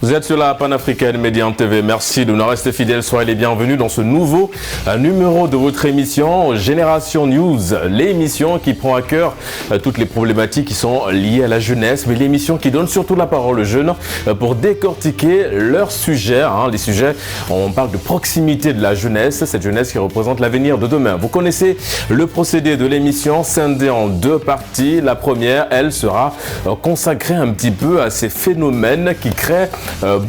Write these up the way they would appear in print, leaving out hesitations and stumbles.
Vous êtes sur la panafricaine Médian TV. Merci de nous rester fidèles. Soyez les bienvenus dans ce nouveau numéro de votre émission Génération News. L'émission qui prend à cœur toutes les problématiques qui sont liées à la jeunesse, mais l'émission qui donne surtout la parole aux jeunes pour décortiquer leurs sujets. Les sujets, on parle de proximité de la jeunesse, cette jeunesse qui représente l'avenir de demain. Vous connaissez le procédé de l'émission scindé en deux parties. La première, elle sera consacrée un petit peu à ces phénomènes qui créent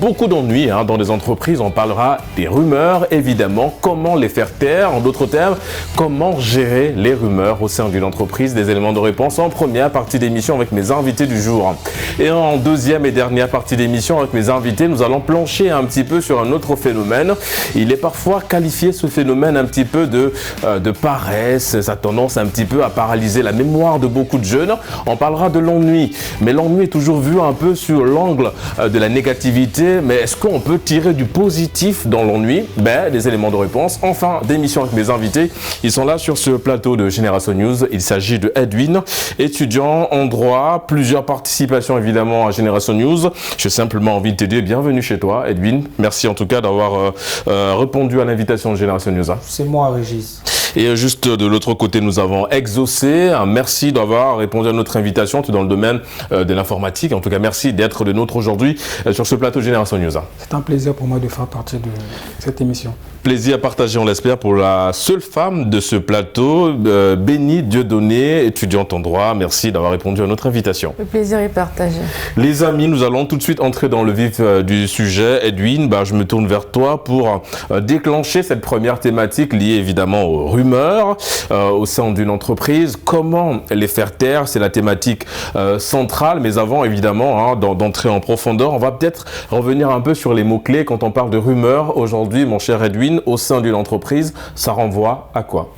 beaucoup d'ennuis dans les entreprises. On parlera des rumeurs, évidemment, comment les faire taire, en d'autres termes, comment gérer les rumeurs au sein d'une entreprise. Des éléments de réponse en première partie d'émission avec mes invités du jour. Et en deuxième et dernière partie d'émission avec mes invités, nous allons plancher un petit peu sur un autre phénomène. Il est parfois qualifié, ce phénomène, un petit peu de paresse. Ça a tendance un petit peu à paralyser la mémoire de beaucoup de jeunes. On parlera de l'ennui, mais l'ennui est toujours vu un peu sur l'angle de la négativité. Mais est-ce qu'on peut tirer du positif dans l'ennui? Des éléments de réponse. Enfin, d'émission avec mes invités. Ils sont là sur ce plateau de Génération News. Il s'agit de Edwin, étudiant en droit. Plusieurs participations évidemment à Génération News. J'ai simplement envie de te dire bienvenue chez toi, Edwin. Merci en tout cas d'avoir répondu à l'invitation de Génération News. C'est moi, Régis. Et juste de l'autre côté, nous avons Exaucé. Merci d'avoir répondu à notre invitation. Tu es dans le domaine de l'informatique. En tout cas, merci d'être le nôtre aujourd'hui sur ce plateau Génération News. C'est un plaisir pour moi de faire partie de cette émission. Plaisir partagé, on l'espère, pour la seule femme de ce plateau, Bénie Dieudonné, étudiante en droit. Merci d'avoir répondu à notre invitation. Le plaisir est partagé. Les amis, nous allons tout de suite entrer dans le vif du sujet. Edwin, je me tourne vers toi pour déclencher cette première thématique liée évidemment aux rumeurs au sein d'une entreprise. Comment les faire taire? C'est la thématique centrale. Mais avant évidemment d'entrer en profondeur, on va peut-être revenir un peu sur les mots-clés quand on parle de rumeurs. Aujourd'hui, mon cher Edwin, au sein d'une entreprise, ça renvoie à quoi?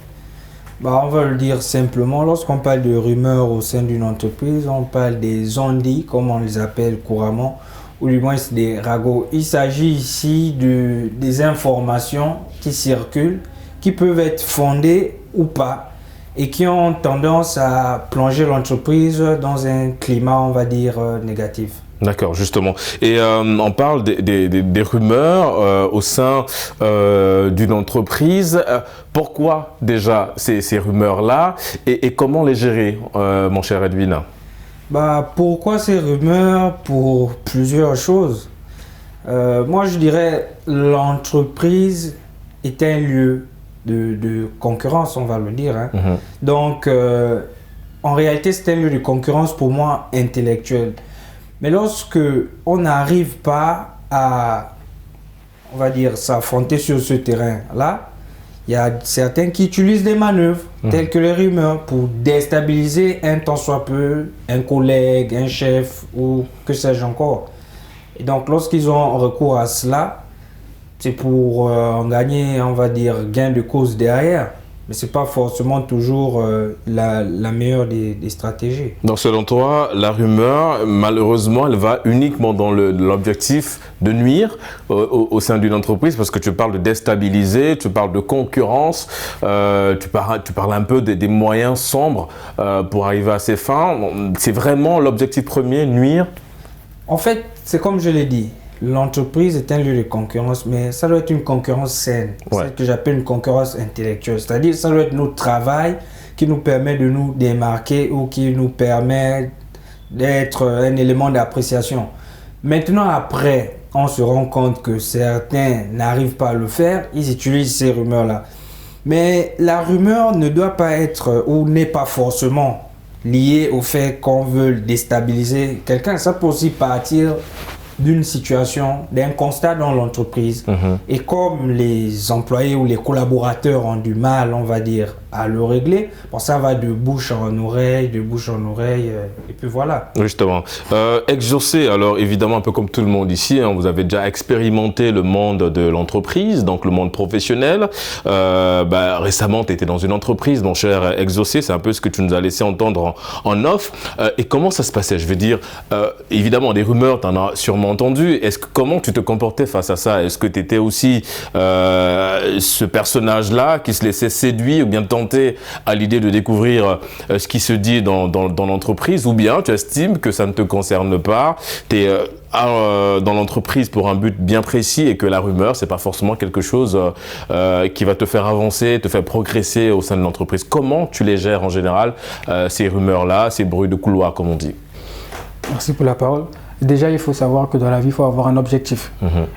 On va le dire simplement, lorsqu'on parle de rumeurs au sein d'une entreprise, on parle des on-dit, comme on les appelle couramment, ou du moins des ragots. Il s'agit ici des informations qui circulent, qui peuvent être fondées ou pas, et qui ont tendance à plonger l'entreprise dans un climat, on va dire, négatif. D'accord, justement. Et on parle des rumeurs au sein d'une entreprise. Pourquoi déjà ces rumeurs-là et comment les gérer, mon cher Edwin? Pourquoi ces rumeurs? Pour plusieurs choses. Moi, je dirais l'entreprise est un lieu de concurrence, on va le dire. Donc, en réalité, c'est un lieu de concurrence pour moi intellectuelle. Mais lorsque on n'arrive pas à, on va dire, s'affronter sur ce terrain-là, il y a certains qui utilisent des manœuvres, telles que les rumeurs, pour déstabiliser un tant soit peu un collègue, un chef ou que sais-je encore. Et donc, lorsqu'ils ont recours à cela, c'est pour en gagner, on va dire, gain de cause derrière. Mais ce n'est pas forcément toujours la meilleure des stratégies. Donc selon toi, la rumeur, malheureusement, elle va uniquement dans l'objectif de nuire au sein d'une entreprise, parce que tu parles de déstabiliser, tu parles de concurrence, tu parles un peu des moyens sombres pour arriver à ses fins. C'est vraiment l'objectif premier, nuire? En fait, c'est comme je l'ai dit. L'entreprise est un lieu de concurrence, mais ça doit être une concurrence saine. Ouais. C'est ce que j'appelle une concurrence intellectuelle. C'est-à-dire ça doit être notre travail qui nous permet de nous démarquer ou qui nous permet d'être un élément d'appréciation. Maintenant, après, on se rend compte que certains n'arrivent pas à le faire, ils utilisent ces rumeurs-là. Mais la rumeur ne doit pas être ou n'est pas forcément liée au fait qu'on veut déstabiliser quelqu'un. Ça peut aussi partir d'une situation, d'un constat dans l'entreprise. Et comme les employés ou les collaborateurs ont du mal, on va dire, à le régler, ça va de bouche en oreille, et puis voilà. Justement. Exaucé, alors évidemment, un peu comme tout le monde ici, vous avez déjà expérimenté le monde de l'entreprise, donc le monde professionnel. Récemment, tu étais dans une entreprise, mon cher Exaucé, c'est un peu ce que tu nous as laissé entendre en off. Et comment ça se passait? Je veux dire, évidemment, des rumeurs, tu en as sûrement entendu. Comment tu te comportais face à ça? Est-ce que tu étais aussi ce personnage-là qui se laissait séduire ou bien de temps tenté à l'idée de découvrir ce qui se dit dans l'entreprise, ou bien tu estimes que ça ne te concerne pas, tu es dans l'entreprise pour un but bien précis et que la rumeur, c'est pas forcément quelque chose qui va te faire avancer, te faire progresser au sein de l'entreprise. Comment tu les gères en général, ces rumeurs-là, ces bruits de couloir, comme on dit? Merci pour la parole. Déjà, il faut savoir que dans la vie, il faut avoir un objectif.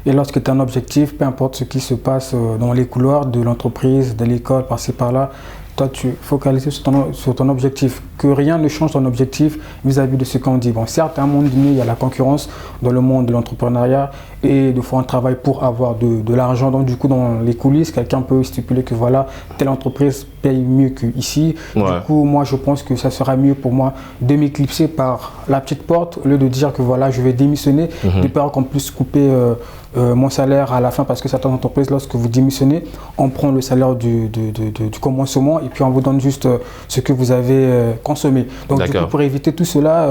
Et lorsque tu as un objectif, peu importe ce qui se passe dans les couloirs de l'entreprise, de l'école, par-ci, par-là, toi, tu focalises sur ton objectif. Que rien ne change ton objectif vis-à-vis de ce qu'on dit. Bon, certes, à un moment donné, il y a la concurrence dans le monde de l'entrepreneuriat et de faire un travail pour avoir de l'argent. Donc, du coup, dans les coulisses, quelqu'un peut stipuler que voilà, telle entreprise paye mieux qu'ici. Du coup, moi, je pense que ça sera mieux pour moi de m'éclipser par la petite porte au lieu de dire que voilà, je vais démissionner, de peur qu'on puisse couper mon salaire à la fin, parce que certaines entreprises, lorsque vous démissionnez, on prend le salaire du commencement et puis on vous donne juste ce que vous avez consommé. Donc du coup, pour éviter tout cela,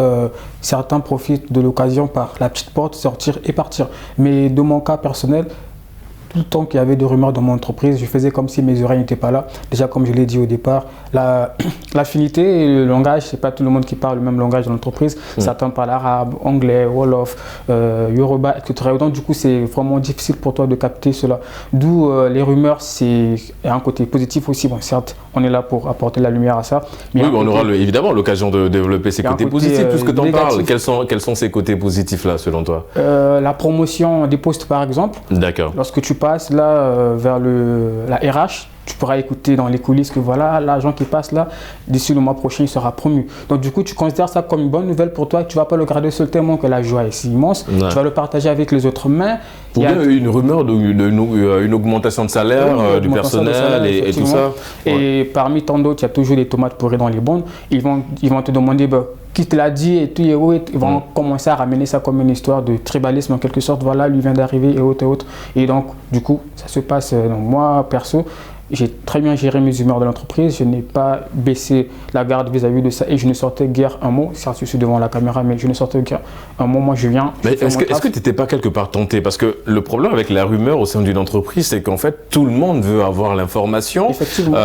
certains profitent de l'occasion par la petite porte, sortir et partir. Mais de mon cas personnel, tout le temps qu'il y avait des rumeurs dans mon entreprise, je faisais comme si mes oreilles n'étaient pas là. Déjà, comme je l'ai dit au départ, l'affinité et le langage, c'est pas tout le monde qui parle le même langage dans l'entreprise. Certains parlent arabe, anglais, wolof, yoruba, etc. Donc, du coup, c'est vraiment difficile pour toi de capter cela. D'où les rumeurs, c'est un côté positif aussi. Bon, certes, on est là pour apporter la lumière à ça. Mais oui, on aura évidemment l'occasion de développer ces côtés positifs. Puisque tu en parles, quels sont ces côtés positifs-là, selon toi? La promotion des postes, par exemple. D'accord. Lorsque tu passes là vers la RH, tu pourras écouter dans les coulisses que voilà, l'agent qui passe là, d'ici le mois prochain, il sera promu. Donc du coup, tu considères ça comme une bonne nouvelle pour toi, que tu ne vas pas le garder seul tellement que la joie est si immense. Tu vas le partager avec les autres mains. Il y a une rumeur d'une augmentation de salaire du personnel et tout ça. Et parmi tant d'autres, il y a toujours des tomates pourries dans les bonnes. Ils vont te demander qui te l'a dit et tout, ils vont commencer à ramener ça comme une histoire de tribalisme en quelque sorte. Voilà, lui vient d'arriver et autres et autres. Et donc, du coup, ça se passe. Donc, moi, perso, j'ai très bien géré mes humeurs de l'entreprise. Je n'ai pas baissé la garde vis-à-vis de ça et je ne sortais guère un mot. Certes, je suis devant la caméra, mais je ne sortais guère un mot. Moi, je viens. Mais est-ce que tu n'étais pas quelque part tenté? Parce que le problème avec la rumeur au sein d'une entreprise, c'est qu'en fait, tout le monde veut avoir l'information. Effectivement.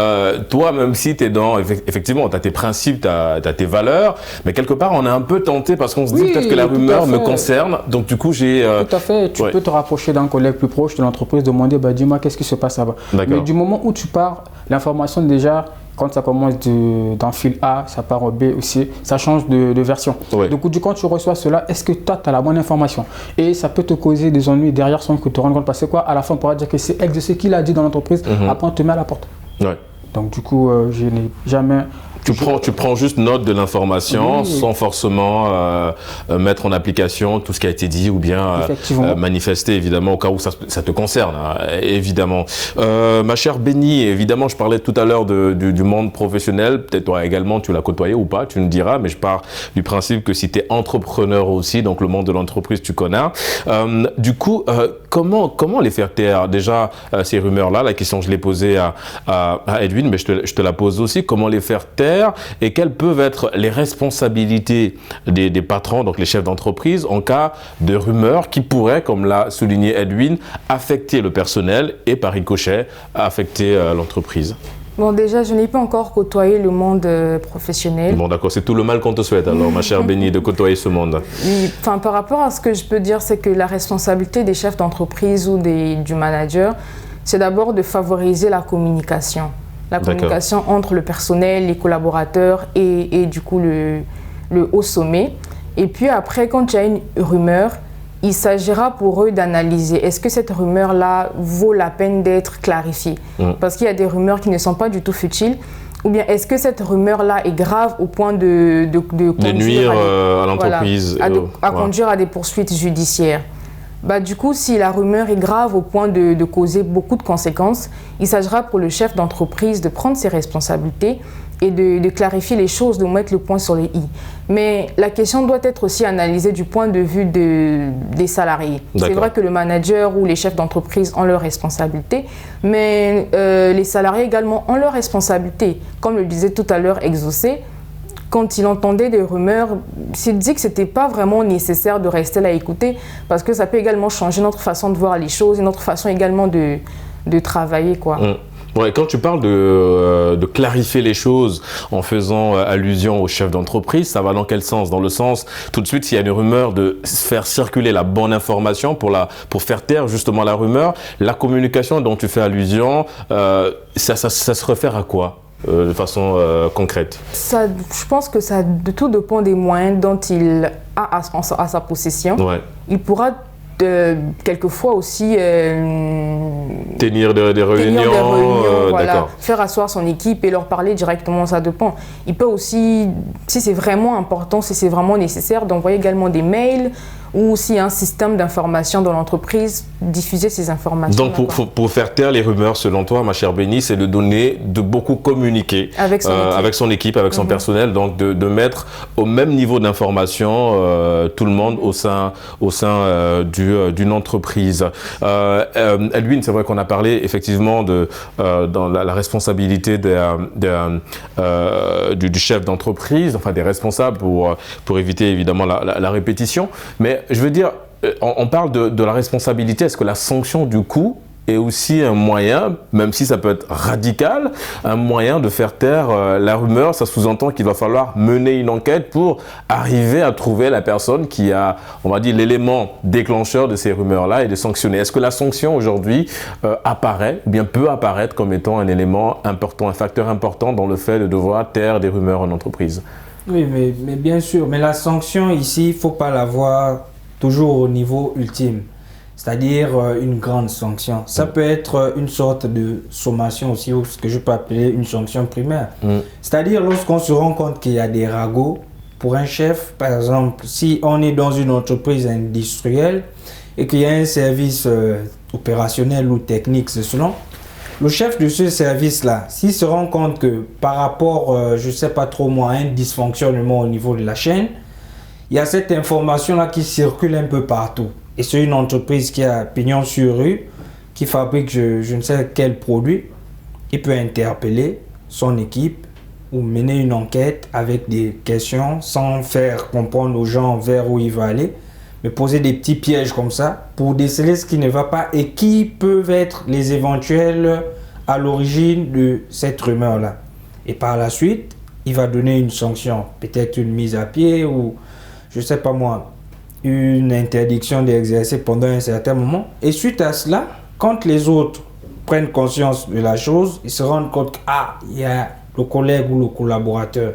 Toi, même si tu es dans. Effectivement, tu as tes principes, tu as tes valeurs, mais quelque part, on est un peu tenté parce qu'on se dit peut-être que la rumeur me concerne. Donc, du coup, j'ai. Tout à fait. Tu peux te rapprocher d'un collègue plus proche de l'entreprise, demander dis-moi, qu'est-ce qui se passe là-bas. Mais du moment où tu pars, l'information déjà, quand ça commence d'un fil A, ça part au B aussi, ça change de version. Donc quand tu reçois cela, est-ce que toi, tu as la bonne information? Et ça peut te causer des ennuis derrière sans que tu te rendes compte. Parce que quoi, à la fin, on pourra dire que c'est ex de ce qu'il a dit dans l'entreprise, après on te met à la porte. Donc du coup, je n'ai jamais... Tu prends juste note de l'information sans forcément mettre en application tout ce qui a été dit ou bien manifester évidemment au cas où ça te concerne, évidemment. Ma chère Béni, évidemment, je parlais tout à l'heure du monde professionnel. Peut-être toi également, tu l'as côtoyé ou pas, tu nous diras, mais je pars du principe que si tu es entrepreneur aussi, donc le monde de l'entreprise, tu connais. Du coup, comment les faire taire? Déjà, ces rumeurs-là, la question, je l'ai posée à Edwin, mais je te la pose aussi. Comment les faire taire et quelles peuvent être les responsabilités des patrons, donc les chefs d'entreprise, en cas de rumeurs qui pourraient, comme l'a souligné Edwin, affecter le personnel et par ricochet affecter l'entreprise? Bon, déjà, je n'ai pas encore côtoyé le monde professionnel. Bon, d'accord, c'est tout le mal qu'on te souhaite alors, ma chère Béni, de côtoyer ce monde. Oui, par rapport à ce que je peux dire, c'est que la responsabilité des chefs d'entreprise ou du manager, c'est d'abord de favoriser la communication. La communication entre le personnel, les collaborateurs et du coup le haut sommet. Et puis après, quand il y a une rumeur, il s'agira pour eux d'analyser est-ce que cette rumeur-là vaut la peine d'être clarifiée. Parce qu'il y a des rumeurs qui ne sont pas du tout futiles. Ou bien est-ce que cette rumeur-là est grave au point de nuire à l'entreprise, à conduire à des poursuites judiciaires. Du coup, si la rumeur est grave au point de causer beaucoup de conséquences, il s'agira pour le chef d'entreprise de prendre ses responsabilités et de clarifier les choses, de mettre le point sur les i. Mais la question doit être aussi analysée du point de vue des salariés. C'est vrai que le manager ou les chefs d'entreprise ont leurs responsabilités, mais les salariés également ont leurs responsabilités. Comme le disait tout à l'heure Exaucé, quand il entendait des rumeurs, il s'est dit que ce n'était pas vraiment nécessaire de rester là à écouter parce que ça peut également changer notre façon de voir les choses et notre façon également de travailler, quoi. Ouais, quand tu parles de clarifier les choses en faisant allusion au chef d'entreprise, ça va dans quel sens? Dans le sens, tout de suite, s'il y a une rumeur, de faire circuler la bonne information pour faire taire justement la rumeur. La communication dont tu fais allusion, ça se réfère à quoi de façon concrète? Je pense que tout dépend des moyens dont il a à sa possession. Ouais. Il pourra quelquefois aussi tenir des réunions, voilà, faire asseoir son équipe et leur parler directement, ça dépend. Il peut aussi, si c'est vraiment important, si c'est vraiment nécessaire, d'envoyer également des mails ou s'il y a un système d'information dans l'entreprise, diffuser ces informations. Donc pour faire taire les rumeurs, selon toi, ma chère Bénie, c'est de beaucoup communiquer avec son équipe, avec son personnel, donc de mettre au même niveau d'information tout le monde au sein d'une entreprise. Edwin, c'est vrai qu'on a parlé effectivement dans la responsabilité du chef d'entreprise, enfin des responsables pour éviter évidemment la répétition. Mais je veux dire, on parle de la responsabilité. Est-ce que la sanction du coup est aussi un moyen, même si ça peut être radical, un moyen de faire taire la rumeur? Ça sous-entend qu'il va falloir mener une enquête pour arriver à trouver la personne qui a, on va dire, l'élément déclencheur de ces rumeurs-là et de sanctionner. Est-ce que la sanction aujourd'hui apparaît, ou bien peut apparaître comme étant un élément important, un facteur important dans le fait de devoir taire des rumeurs en entreprise? Oui, mais bien sûr. Mais la sanction ici, il ne faut pas la voir toujours au niveau ultime. C'est-à-dire une grande sanction. Ça peut être une sorte de sommation aussi, ou ce que je peux appeler une sanction primaire. C'est-à-dire lorsqu'on se rend compte qu'il y a des ragots, pour un chef, par exemple, si on est dans une entreprise industrielle et qu'il y a un service opérationnel ou technique, c'est selon, le chef de ce service-là, s'il se rend compte que par rapport, je ne sais pas trop moi, à un dysfonctionnement au niveau de la chaîne, il y a cette information-là qui circule un peu partout. Et c'est une entreprise qui a pignon sur rue, qui fabrique je ne sais quel produit. Il peut interpeller son équipe ou mener une enquête avec des questions sans faire comprendre aux gens vers où il va aller, mais poser des petits pièges comme ça pour déceler ce qui ne va pas et qui peuvent être les éventuels à l'origine de cette rumeur-là. Et par la suite, il va donner une sanction, peut-être une mise à pied ou, je ne sais pas moi, une interdiction d'exercer pendant un certain moment. Et suite à cela, quand les autres prennent conscience de la chose, ils se rendent compte qu'il y a le collègue ou le collaborateur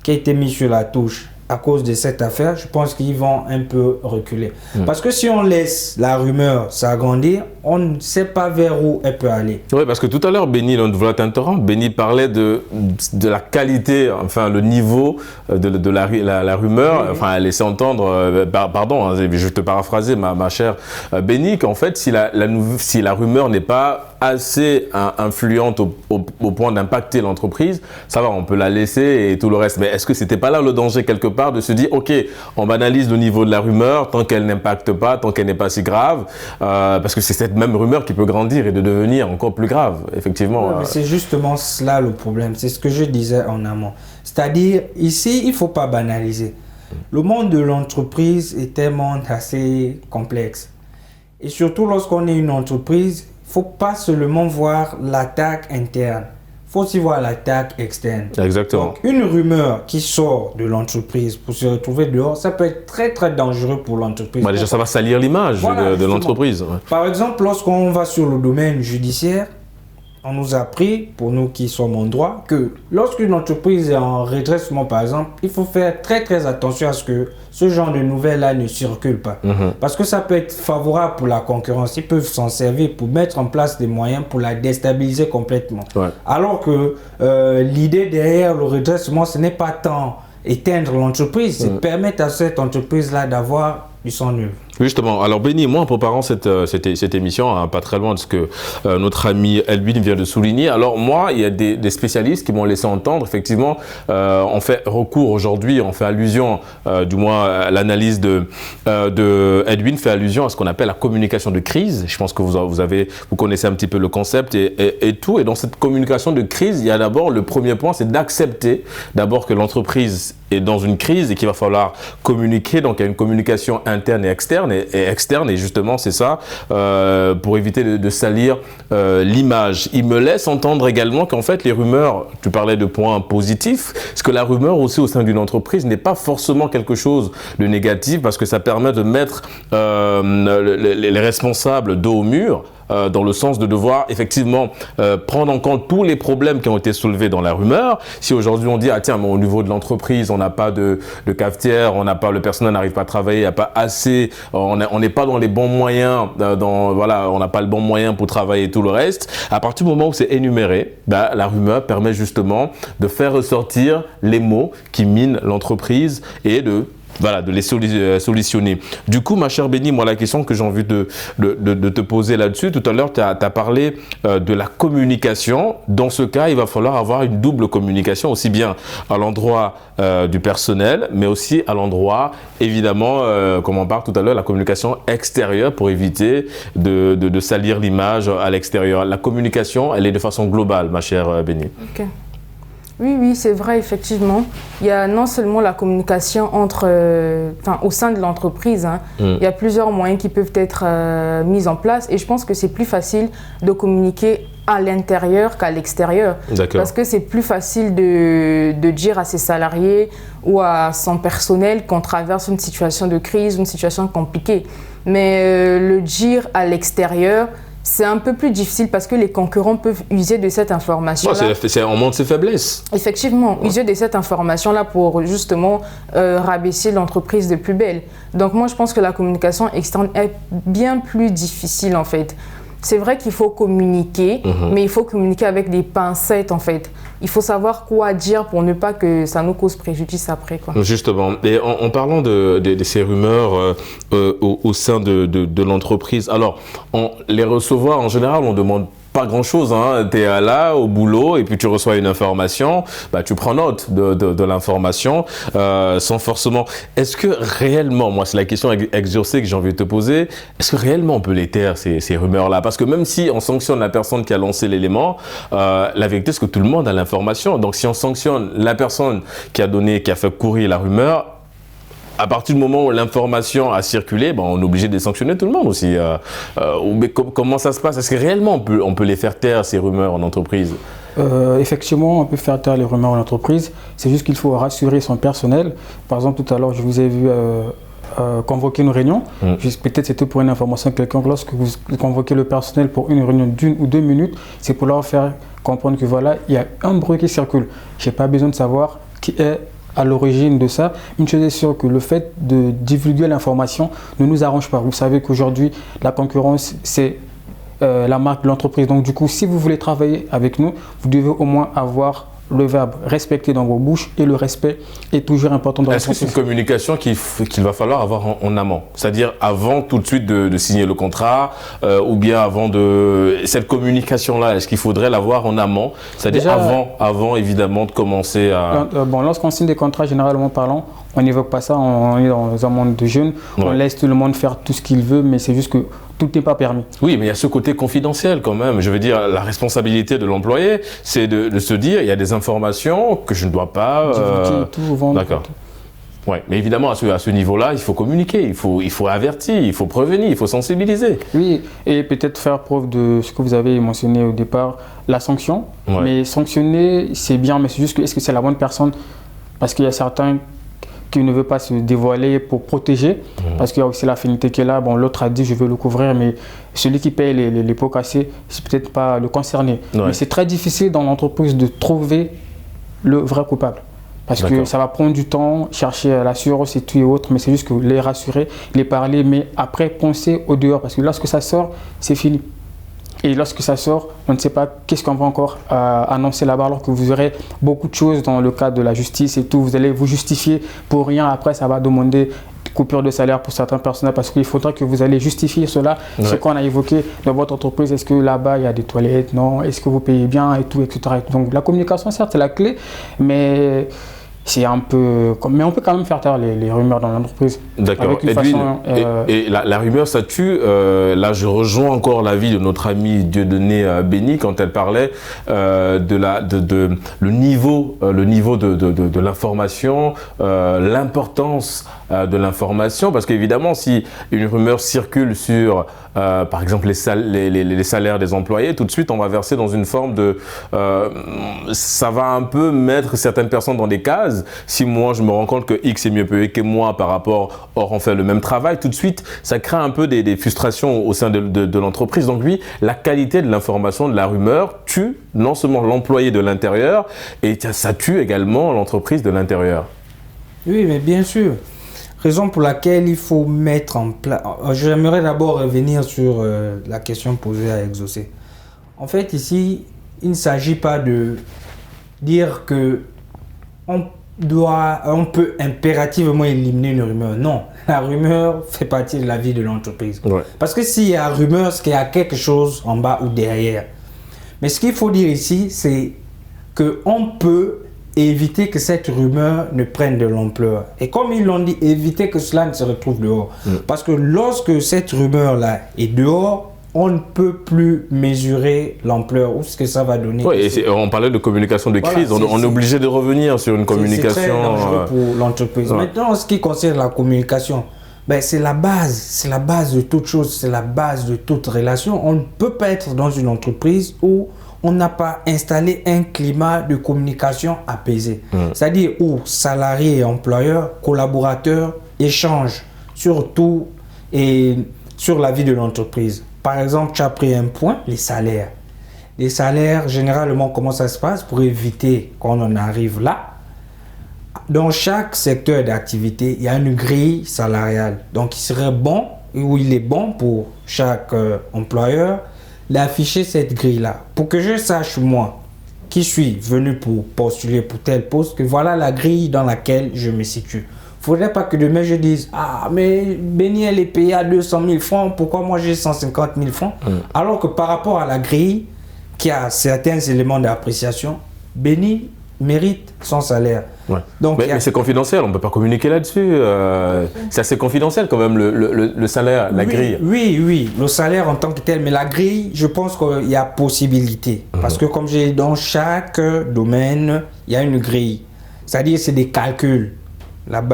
qui a été mis sur la touche à cause de cette affaire, je pense qu'ils vont un peu reculer. Parce que si on laisse la rumeur s'agrandir, on ne sait pas vers où elle peut aller. Oui, parce que tout à l'heure, Bénie, on voulait t'interrompre, Bénie parlait de la qualité, enfin le niveau de la rumeur, oui. Enfin elle laissait entendre, pardon, hein, je vais te paraphraser ma chère Bénie, qu'en fait si la rumeur n'est pas assez influente au point d'impacter l'entreprise, ça va, on peut la laisser et tout le reste. Mais est-ce que c'était pas là le danger quelque part de se dire, ok, on banalise le niveau de la rumeur tant qu'elle n'impacte pas, tant qu'elle n'est pas si grave, parce que c'est cette même rumeur qui peut grandir et de devenir encore plus grave, effectivement. Ouais, c'est justement cela le problème, c'est ce que je disais en amont. C'est-à-dire, ici, il ne faut pas banaliser. Le monde de l'entreprise est un monde assez complexe. Et surtout lorsqu'on est une entreprise, il ne faut pas seulement voir l'attaque interne. Il faut aussi voir l'attaque externe. Exactement. Donc, une rumeur qui sort de l'entreprise pour se retrouver dehors, ça peut être très très dangereux pour l'entreprise. Déjà, ça va salir l'image de l'entreprise. Ouais. Par exemple, lorsqu'on va sur le domaine judiciaire, on nous a appris, pour nous qui sommes en droit, que lorsqu'une entreprise est en redressement, par exemple, il faut faire très très attention à ce que ce genre de nouvelles-là ne circule pas. Parce que ça peut être favorable pour la concurrence. Ils peuvent s'en servir pour mettre en place des moyens pour la déstabiliser complètement. Ouais. Alors que l'idée derrière le redressement, ce n'est pas tant éteindre l'entreprise, c'est permettre à cette entreprise-là d'avoir du sang nul. Justement, alors Bénie, moi en préparant cette émission, hein, pas très loin de ce que notre ami Edwin vient de souligner, alors moi il y a des spécialistes qui m'ont laissé entendre, effectivement, on fait recours aujourd'hui, on fait allusion, du moins l'analyse de Edwin fait allusion à ce qu'on appelle la communication de crise. Je pense que vous connaissez un petit peu le concept et tout, et dans cette communication de crise, il y a d'abord, le premier point, c'est d'accepter d'abord que l'entreprise est dans une crise et qu'il va falloir communiquer, donc il y a une communication interne et externe. interne et externe, et justement c'est ça, pour éviter de salir l'image. Il me laisse entendre également qu'en fait les rumeurs, tu parlais de points positifs, parce que la rumeur aussi au sein d'une entreprise n'est pas forcément quelque chose de négatif, parce que ça permet de mettre les responsables dos au mur, dans le sens de devoir effectivement prendre en compte tous les problèmes qui ont été soulevés dans la rumeur. Si aujourd'hui on dit ah tiens, mais au niveau de l'entreprise on n'a pas de cafetière, on n'a pas, le personnel n'arrive pas à travailler, il n'y a pas assez, on n'est pas dans les bons moyens, voilà, on n'a pas le bon moyen pour travailler et tout le reste. À partir du moment où c'est énuméré, la rumeur permet justement de faire ressortir les mots qui minent l'entreprise et de les solutionner. Du coup, ma chère Béni, moi, la question que j'ai envie de te poser là-dessus, tout à l'heure, tu as parlé de la communication. Dans ce cas, il va falloir avoir une double communication, aussi bien à l'endroit du personnel, mais aussi à l'endroit, évidemment, comme on parle tout à l'heure, la communication extérieure pour éviter de salir l'image à l'extérieur. La communication, elle est de façon globale, ma chère Béni. Ok. Oui, c'est vrai, effectivement. Il y a non seulement la communication au sein de l'entreprise, il y a plusieurs moyens qui peuvent être mis en place et je pense que c'est plus facile de communiquer à l'intérieur qu'à l'extérieur. Parce que c'est plus facile de dire à ses salariés ou à son personnel qu'on traverse une situation de crise, une situation compliquée. Mais le dire à l'extérieur, c'est un peu plus difficile parce que les concurrents peuvent user de cette information-là. On montre ses faiblesses. Effectivement, user de cette information-là pour justement rabaisser l'entreprise de plus belle. Donc moi, je pense que la communication externe est bien plus difficile en fait. C'est vrai qu'il faut communiquer, mais il faut communiquer avec des pincettes en fait. Il faut savoir quoi dire pour ne pas que ça nous cause préjudice après, quoi. Justement, et en parlant de ces rumeurs au sein de l'entreprise, alors les recevoir en général, on demande pas grand-chose, tu es là au boulot et puis tu reçois une information, tu prends note de l'information sans forcément... Est-ce que réellement, moi c'est la question exaucée que j'ai envie de te poser, est-ce que réellement on peut les taire ces rumeurs-là? Parce que même si on sanctionne la personne qui a lancé l'élément, la vérité c'est que tout le monde a l'information. Donc si on sanctionne la personne qui a fait courir la rumeur, à partir du moment où l'information a circulé, on est obligé de sanctionner tout le monde aussi. Mais comment ça se passe? Est-ce que réellement on peut les faire taire, ces rumeurs en entreprise? Effectivement, on peut faire taire les rumeurs en entreprise. C'est juste qu'il faut rassurer son personnel. Par exemple, tout à l'heure, je vous ai vu convoquer une réunion. Peut-être c'était pour une information quelconque. Lorsque vous convoquez le personnel pour une réunion d'1 ou 2 minutes, c'est pour leur faire comprendre que voilà, il y a un bruit qui circule. Je n'ai pas besoin de savoir qui est à l'origine de ça. Une chose est sûre, que le fait de divulguer l'information ne nous arrange pas. Vous savez qu'aujourd'hui, la concurrence, c'est la marque de l'entreprise. Donc du coup, si vous voulez travailler avec nous, vous devez au moins avoir le verbe respecter dans vos bouches, et le respect est toujours important dans l'entreprise. Est-ce que c'est une communication qu'il va falloir avoir en amont? C'est-à-dire avant tout de suite de signer le contrat ou bien avant cette communication-là, est-ce qu'il faudrait l'avoir en amont? C'est-à-dire avant évidemment de commencer à... Lorsqu'on signe des contrats, généralement parlant, on n'évoque pas ça, on est dans un monde de jeunes, on laisse tout le monde faire tout ce qu'il veut, mais c'est juste que tout n'est pas permis. Oui, mais il y a ce côté confidentiel quand même. Je veux dire, la responsabilité de l'employé, c'est de se dire, il y a des informations que je ne dois pas... tout vendre. D'accord. Ouais, mais évidemment, à ce niveau-là, il faut communiquer, il faut avertir, il faut prévenir, il faut sensibiliser. Oui, et peut-être faire preuve de ce que vous avez mentionné au départ, la sanction. Mais sanctionner, c'est bien, mais c'est juste que est-ce que c'est la bonne personne? Parce qu'il y a certains qui ne veut pas se dévoiler pour protéger, parce qu'il y a aussi l'affinité qui est là. L'autre a dit je veux le couvrir, mais celui qui paye les pots cassés, c'est peut-être pas le concerné. Mais c'est très difficile dans l'entreprise de trouver le vrai coupable. Parce que ça va prendre du temps, chercher l'assurance et tout et autres, mais c'est juste que les rassurer, les parler, mais après penser au dehors, parce que lorsque ça sort, c'est fini. Et lorsque ça sort, on ne sait pas qu'est-ce qu'on va encore annoncer là-bas, alors que vous aurez beaucoup de choses dans le cadre de la justice et tout. Vous allez vous justifier pour rien. Après, ça va demander coupure de salaire pour certains personnels, parce qu'il faudra que vous allez justifier cela, ce qu'on a évoqué dans votre entreprise. Est-ce que là-bas, il y a des toilettes? Non. Est-ce que vous payez bien et tout, etc. Donc, la communication, certes, c'est la clé, mais c'est un peu... Mais on peut quand même faire taire les rumeurs dans l'entreprise. D'accord. Et la rumeur, ça tue. Là, je rejoins encore l'avis de notre amie Dieudonné Béni quand elle parlait le niveau de l'information, l'importance de l'information, parce qu'évidemment, si une rumeur circule sur, par exemple, les salaires des employés, tout de suite, on va verser dans une forme de... ça va un peu mettre certaines personnes dans des cases. Si moi, je me rends compte que X est mieux payé que moi par rapport, or on fait le même travail, tout de suite, ça crée un peu des frustrations au sein de l'entreprise. Donc oui, la qualité de l'information, de la rumeur, tue non seulement l'employé de l'intérieur, et ça tue également l'entreprise de l'intérieur. Oui, mais bien sûr. Raison pour laquelle il faut mettre en place... J'aimerais d'abord revenir sur la question posée à Exaucé. En fait, ici, il ne s'agit pas de dire que on peut impérativement éliminer une rumeur. Non, la rumeur fait partie de la vie de l'entreprise. Ouais. Parce que s'il y a rumeur, c'est qu'il y a quelque chose en bas ou derrière. Mais ce qu'il faut dire ici, c'est qu'on peut éviter que cette rumeur ne prenne de l'ampleur. Et comme ils l'ont dit, éviter que cela ne se retrouve dehors. Parce que lorsque cette rumeur-là est dehors, on ne peut plus mesurer l'ampleur ou ce que ça va donner. Oui, et on parlait de communication de crise. On est obligé de revenir sur une communication. C'est très dangereux pour l'entreprise. Ouais. Maintenant, en ce qui concerne la communication, c'est la base de toute chose, c'est la base de toute relation. On ne peut pas être dans une entreprise où on n'a pas installé un climat de communication apaisé. C'est-à-dire où salariés et employeurs, collaborateurs échangent sur tout et sur la vie de l'entreprise. Par exemple, tu as pris un point, les salaires. Les salaires, généralement, comment ça se passe pour éviter qu'on en arrive là? Dans chaque secteur d'activité, il y a une grille salariale. Donc, il serait bon, ou il est bon pour chaque employeur, d'afficher cette grille-là. Pour que je sache, moi, qui suis venu pour postuler pour tel poste, que voilà la grille dans laquelle je me situe. Il ne faudrait pas que demain je dise « Ah, mais Béni, elle est payée à 200 000 francs, pourquoi moi j'ai 150 000 francs ?» Alors que par rapport à la grille, qui a certains éléments d'appréciation, Béni mérite son salaire. Ouais. Donc, mais c'est confidentiel, on ne peut pas communiquer là-dessus. C'est assez confidentiel quand même, le salaire, la grille. Oui, le salaire en tant que tel, mais la grille, je pense qu'il y a possibilité. Parce que comme j'ai dit, dans chaque domaine, il y a une grille. C'est-à-dire c'est des calculs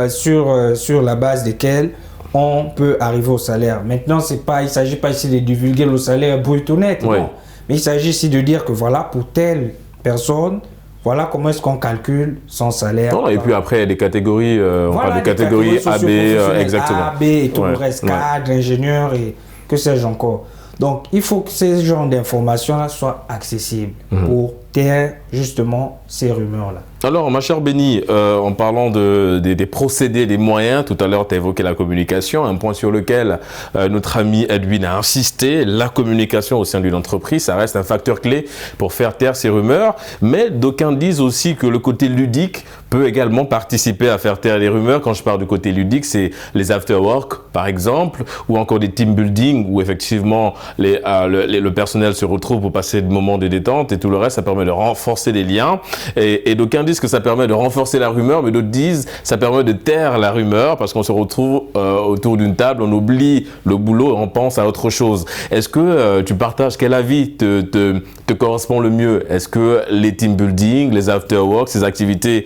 sur la base desquels on peut arriver au salaire. Maintenant, il ne s'agit pas ici de divulguer le salaire brut ou net, non. Mais il s'agit ici de dire que voilà, pour telle personne, voilà comment est-ce qu'on calcule son salaire. Non, et puis après, il y a des catégories, on parle de catégories A, B, exactement. A, B et tout le reste, cadre, ingénieur et que sais-je encore. Donc, il faut que ces genres d'informations-là soient accessibles pour taire justement ces rumeurs-là. Alors, ma chère Béni, en parlant des procédés, des moyens, tout à l'heure, tu as évoqué la communication, un point sur lequel notre ami Edwin a insisté, la communication au sein d'une entreprise, ça reste un facteur clé pour faire taire ces rumeurs, mais d'aucuns disent aussi que le côté ludique peut également participer à faire taire les rumeurs. Quand je parle du côté ludique, c'est les after-work, par exemple, ou encore des team building, où effectivement, le personnel se retrouve pour passer des moments de détente et tout le reste, ça permet de renforcer les liens. Et d'aucuns disent que ça permet de renforcer la rumeur, mais d'autres disent que ça permet de taire la rumeur parce qu'on se retrouve autour d'une table, on oublie le boulot et on pense à autre chose. Est-ce que tu partages, quel avis te correspond le mieux? Est-ce que les team building, les after-work, ces activités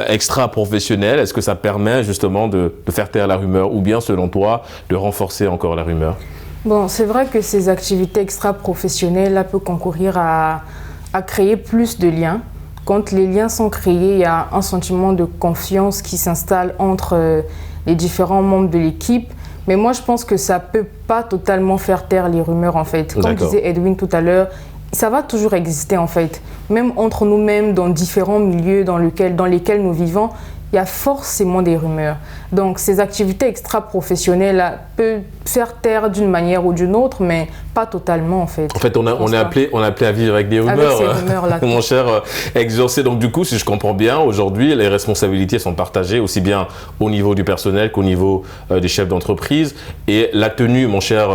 extra-professionnelles, est-ce que ça permet justement de faire taire la rumeur ou bien, selon toi, de renforcer encore la rumeur? Bon, c'est vrai que ces activités extra-professionnelles peuvent concourir à créer plus de liens. Quand les liens sont créés, il y a un sentiment de confiance qui s'installe entre les différents membres de l'équipe. Mais moi, je pense que ça ne peut pas totalement faire taire les rumeurs, en fait. Comme disait Edwin tout à l'heure, ça va toujours exister, en fait. Même entre nous-mêmes, dans différents milieux dans lesquels nous vivons, il y a forcément des rumeurs. Donc, ces activités extra-professionnelles peuvent faire taire d'une manière ou d'une autre, mais pas totalement en fait. En fait, on est appelé à vivre avec des rumeurs, avec ces rumeurs-là. Mon cher Exorcé. Donc du coup, si je comprends bien, aujourd'hui, les responsabilités sont partagées aussi bien au niveau du personnel qu'au niveau des chefs d'entreprise. Et la tenue, mon cher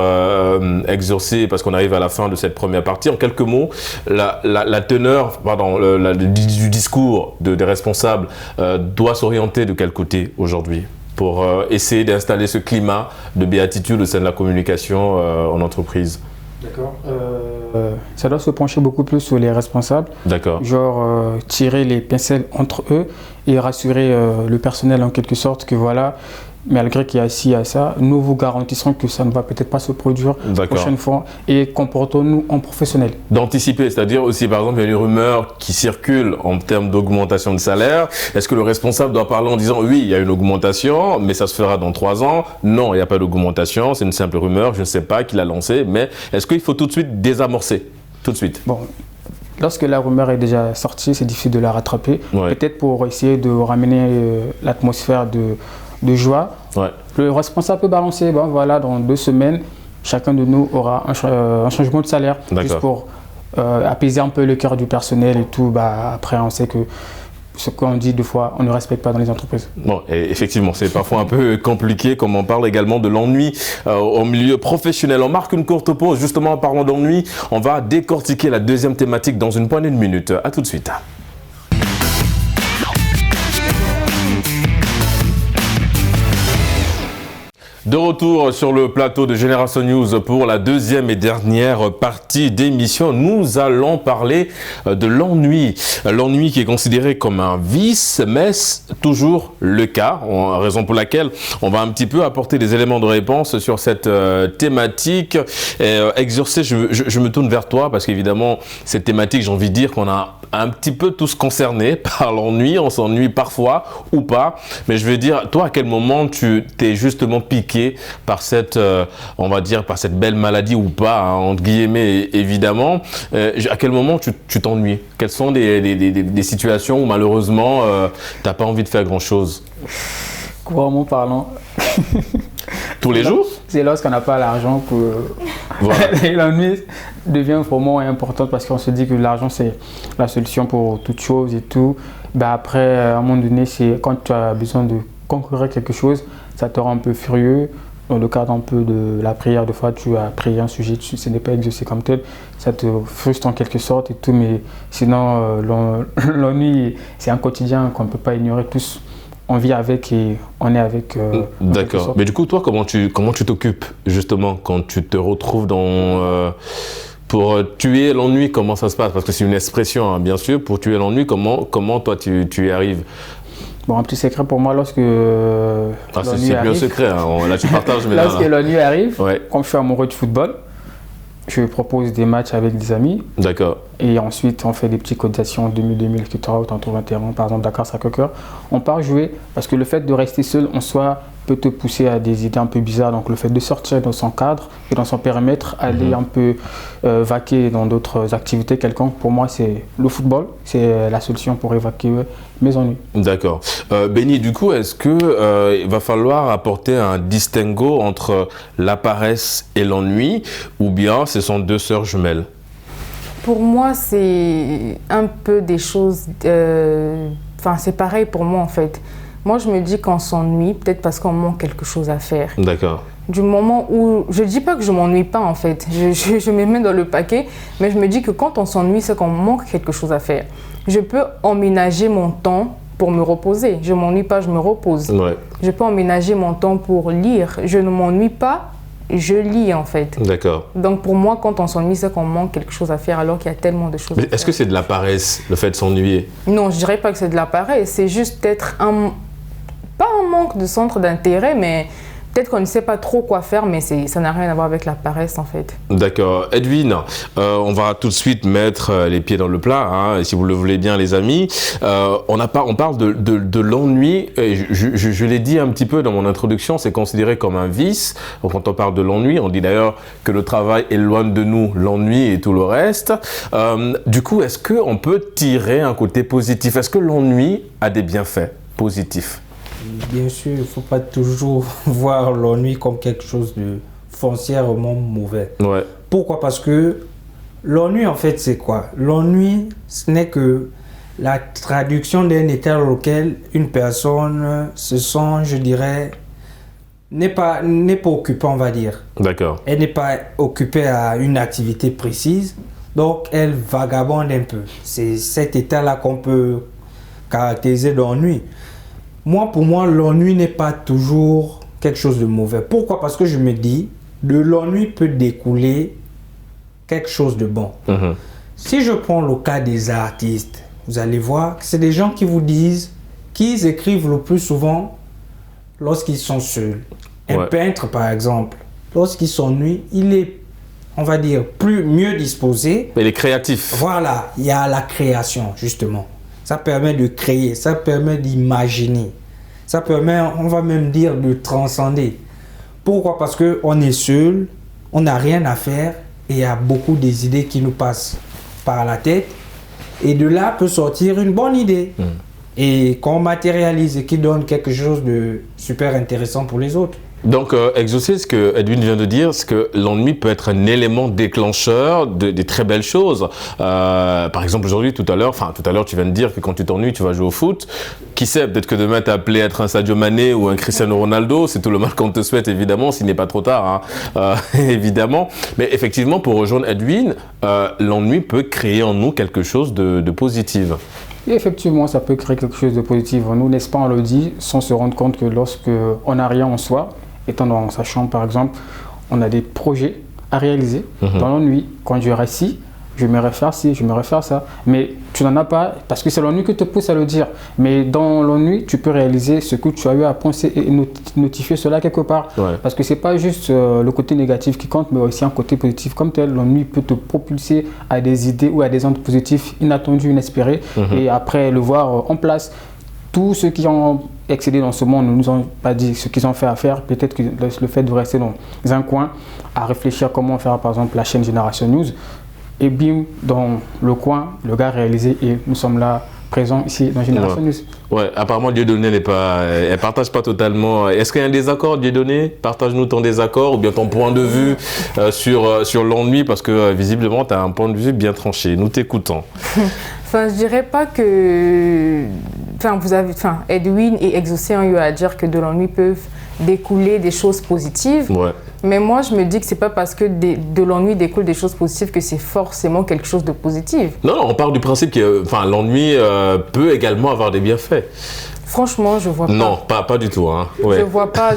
Exorcé, parce qu'on arrive à la fin de cette première partie, en quelques mots, la teneur, du discours des responsables doit s'orienter de quel côté aujourd'hui pour essayer d'installer ce climat de béatitude au sein de la communication en entreprise? D'accord. Ça doit se pencher beaucoup plus sur les responsables. D'accord. Genre tirer les pinceles entre eux et rassurer le personnel en quelque sorte que voilà, malgré qu'il y a ci à ça, nous vous garantissons que ça ne va peut-être pas se produire la prochaine fois et comportons-nous en professionnel. D'anticiper, c'est-à-dire aussi par exemple il y a une rumeur qui circule en termes d'augmentation de salaire. Est-ce que le responsable doit parler en disant oui, il y a une augmentation, mais ça se fera dans 3 ans? Non, il n'y a pas d'augmentation, c'est une simple rumeur, je ne sais pas qui l'a lancée, mais est-ce qu'il faut tout de suite désamorcer? Tout de suite. Bon. Lorsque la rumeur est déjà sortie, c'est difficile de la rattraper. Ouais. Peut-être pour essayer de ramener l'atmosphère de joie. Ouais. Le responsable peut balancer, bon, voilà, dans 2 semaines, chacun de nous aura un changement de salaire. Juste pour apaiser un peu le cœur du personnel et tout. Après, on sait que ce qu'on dit 2 fois, on ne respecte pas dans les entreprises. Bon, et effectivement, c'est parfois un peu compliqué, comme on parle également de l'ennui au milieu professionnel. On marque une courte pause, justement en parlant d'ennui. On va décortiquer la deuxième thématique dans une poignée de minutes. À tout de suite. De retour sur le plateau de Génération News pour la deuxième et dernière partie d'émission. Nous allons parler de l'ennui. L'ennui qui est considéré comme un vice, mais toujours le cas. Raison pour laquelle on va un petit peu apporter des éléments de réponse sur cette thématique. Exorcé, je me tourne vers toi parce qu'évidemment, cette thématique, j'ai envie de dire qu'on a un petit peu tous concernés par l'ennui. On s'ennuie parfois ou pas. Mais je veux dire, toi, à quel moment tu t'es justement piqué par cette, on va dire, par cette belle maladie ou pas, hein, entre guillemets, évidemment. À quel moment tu t'ennuies? Quelles sont des situations où malheureusement tu n'as pas envie de faire grand-chose? Couramment parlant. Tous les jours? C'est lorsqu'on n'a pas l'argent que voilà. L'ennui devient vraiment important parce qu'on se dit que l'argent c'est la solution pour toute chose et tout. Après, à un moment donné, c'est quand tu as besoin de concourir quelque chose, ça te rend un peu furieux. Dans le cadre un peu de la prière, des fois tu as prié un sujet, ce n'est pas exaucé comme tel, ça te frustre en quelque sorte et tout, mais sinon l'ennui c'est un quotidien qu'on ne peut pas ignorer, tous on vit avec et on est avec. D'accord, mais du coup toi comment tu t'occupes justement quand tu te retrouves dans… pour tuer l'ennui, comment ça se passe? Parce que c'est une expression, hein, bien sûr, pour tuer l'ennui, comment toi tu y arrives? Bon, un petit secret pour moi, lorsque c'est plus un secret, hein. Là tu partages. Mais lorsque l'ennui arrive, ouais. Comme je suis amoureux du football, je propose des matchs avec des amis. D'accord. Et ensuite, on fait des petites cotisations 2000, etc. Autant trouver un terrain, par exemple Dakar Sacré-Cœur. On part jouer parce que le fait de rester seul en soi peut te pousser à des idées un peu bizarres. Donc le fait de sortir dans son cadre et dans son périmètre, aller un peu vaquer dans d'autres activités quelconques, pour moi c'est le football, c'est la solution pour évacuer mes ennuis. D'accord. Benny, du coup, est-ce que il va falloir apporter un distinguo entre la paresse et l'ennui, ou bien ce sont 2 sœurs jumelles? Pour moi, c'est un peu des choses… c'est pareil pour moi en fait. Moi, je me dis qu'on s'ennuie, peut-être parce qu'on manque quelque chose à faire. D'accord. Du moment où… Je ne dis pas que je ne m'ennuie pas, en fait. Je me mets dans le paquet, mais je me dis que quand on s'ennuie, c'est qu'on manque quelque chose à faire. Je peux emménager mon temps pour me reposer. Je ne m'ennuie pas, je me repose. Ouais. Je peux emménager mon temps pour lire. Je ne m'ennuie pas, je lis, en fait. D'accord. Donc, pour moi, quand on s'ennuie, c'est qu'on manque quelque chose à faire, alors qu'il y a tellement de choses à faire. Est-ce que c'est de la paresse, le fait de s'ennuyer? Non, je ne dirais pas que c'est de la paresse. C'est juste peut-être pas un manque de centre d'intérêt, mais peut-être qu'on ne sait pas trop quoi faire, mais ça n'a rien à voir avec la paresse en fait. D'accord. Edwin, on va tout de suite mettre les pieds dans le plat, hein, si vous le voulez bien les amis. On parle de l'ennui, je l'ai dit un petit peu dans mon introduction, c'est considéré comme un vice. Quand on parle de l'ennui, on dit d'ailleurs que le travail éloigne de nous l'ennui et tout le reste. Du coup, est-ce qu'on peut tirer un côté positif? Est-ce que l'ennui a des bienfaits positifs? Bien sûr, il ne faut pas toujours voir l'ennui comme quelque chose de foncièrement mauvais. Ouais. Pourquoi? Parce que l'ennui, en fait, c'est quoi? L'ennui, ce n'est que la traduction d'un état dans lequel une personne se sent, je dirais, n'est pas occupée, on va dire. D'accord. Elle n'est pas occupée à une activité précise, donc elle vagabonde un peu. C'est cet état-là qu'on peut caractériser d'ennui. Pour moi, l'ennui n'est pas toujours quelque chose de mauvais. Pourquoi? Parce que je me dis, de l'ennui peut découler quelque chose de bon. Si je prends le cas des artistes, vous allez voir que c'est des gens qui vous disent qu'ils écrivent le plus souvent lorsqu'ils sont seuls. Un peintre, par exemple, lorsqu'il s'ennuie, il est, on va dire, mieux disposé. Mais il est créatif. Voilà, il y a la création, justement. Ça permet de créer, ça permet d'imaginer. Ça permet, on va même dire, de transcender. Pourquoi? Parce qu'on est seul, on n'a rien à faire et il y a beaucoup des idées qui nous passent par la tête. Et de là peut sortir une bonne idée. Et qu'on matérialise et qui donne quelque chose de super intéressant pour les autres. Donc, exaucer ce que Edwin vient de dire, c'est que l'ennui peut être un élément déclencheur des très belles choses. Par exemple, aujourd'hui, tout à l'heure, tu viens de dire que quand tu t'ennuies, tu vas jouer au foot. Qui sait, peut-être que demain, tu es appelé à être un Sadio Mané ou un Cristiano Ronaldo. C'est tout le mal qu'on te souhaite, évidemment, s'il n'est pas trop tard, hein. Évidemment. Mais effectivement, pour rejoindre Edwin, l'ennui peut créer en nous quelque chose de positif. Et effectivement, ça peut créer quelque chose de positif. Nous, n'est-ce pas, on le dit sans se rendre compte que lorsqu'on n'a rien en soi, étant dans sa chambre par exemple, on a des projets à réaliser. Dans l'ennui, quand je reste ici, je me faire ci, je me faire ça. Mais tu n'en as pas parce que c'est l'ennui que te pousse à le dire. Mais dans l'ennui, tu peux réaliser ce que tu as eu à penser et notifier cela quelque part. Parce que ce n'est pas juste le côté négatif qui compte, mais aussi un côté positif comme tel. L'ennui peut te propulser à des idées ou à des ondes positives inattendues, inespérées. Et après le voir en place. Tous ceux qui ont excédé dans ce monde ne nous ont pas dit ce qu'ils ont fait à faire. Peut-être que le fait de rester dans un coin à réfléchir comment faire par exemple la chaîne Génération News. Et bim, dans le coin, le gars réalisé et nous sommes là présents ici dans Génération News. Ouais, apparemment Dieudonné elle partage pas totalement. Est-ce qu'il y a un désaccord, Dieudonné? Partage-nous ton désaccord ou bien ton point de vue sur l'ennui, parce que visiblement tu as un point de vue bien tranché. Nous t'écoutons. Je dirais pas que... Edwin et Exaucé ont eu à dire que de l'ennui peuvent découler des choses positives. Mais moi, je me dis que c'est pas parce que de l'ennui découle des choses positives que c'est forcément quelque chose de positif. Non, on part du principe que l'ennui peut également avoir des bienfaits. Franchement, je vois pas. Non, pas du tout. Hein. Ouais. Je vois pas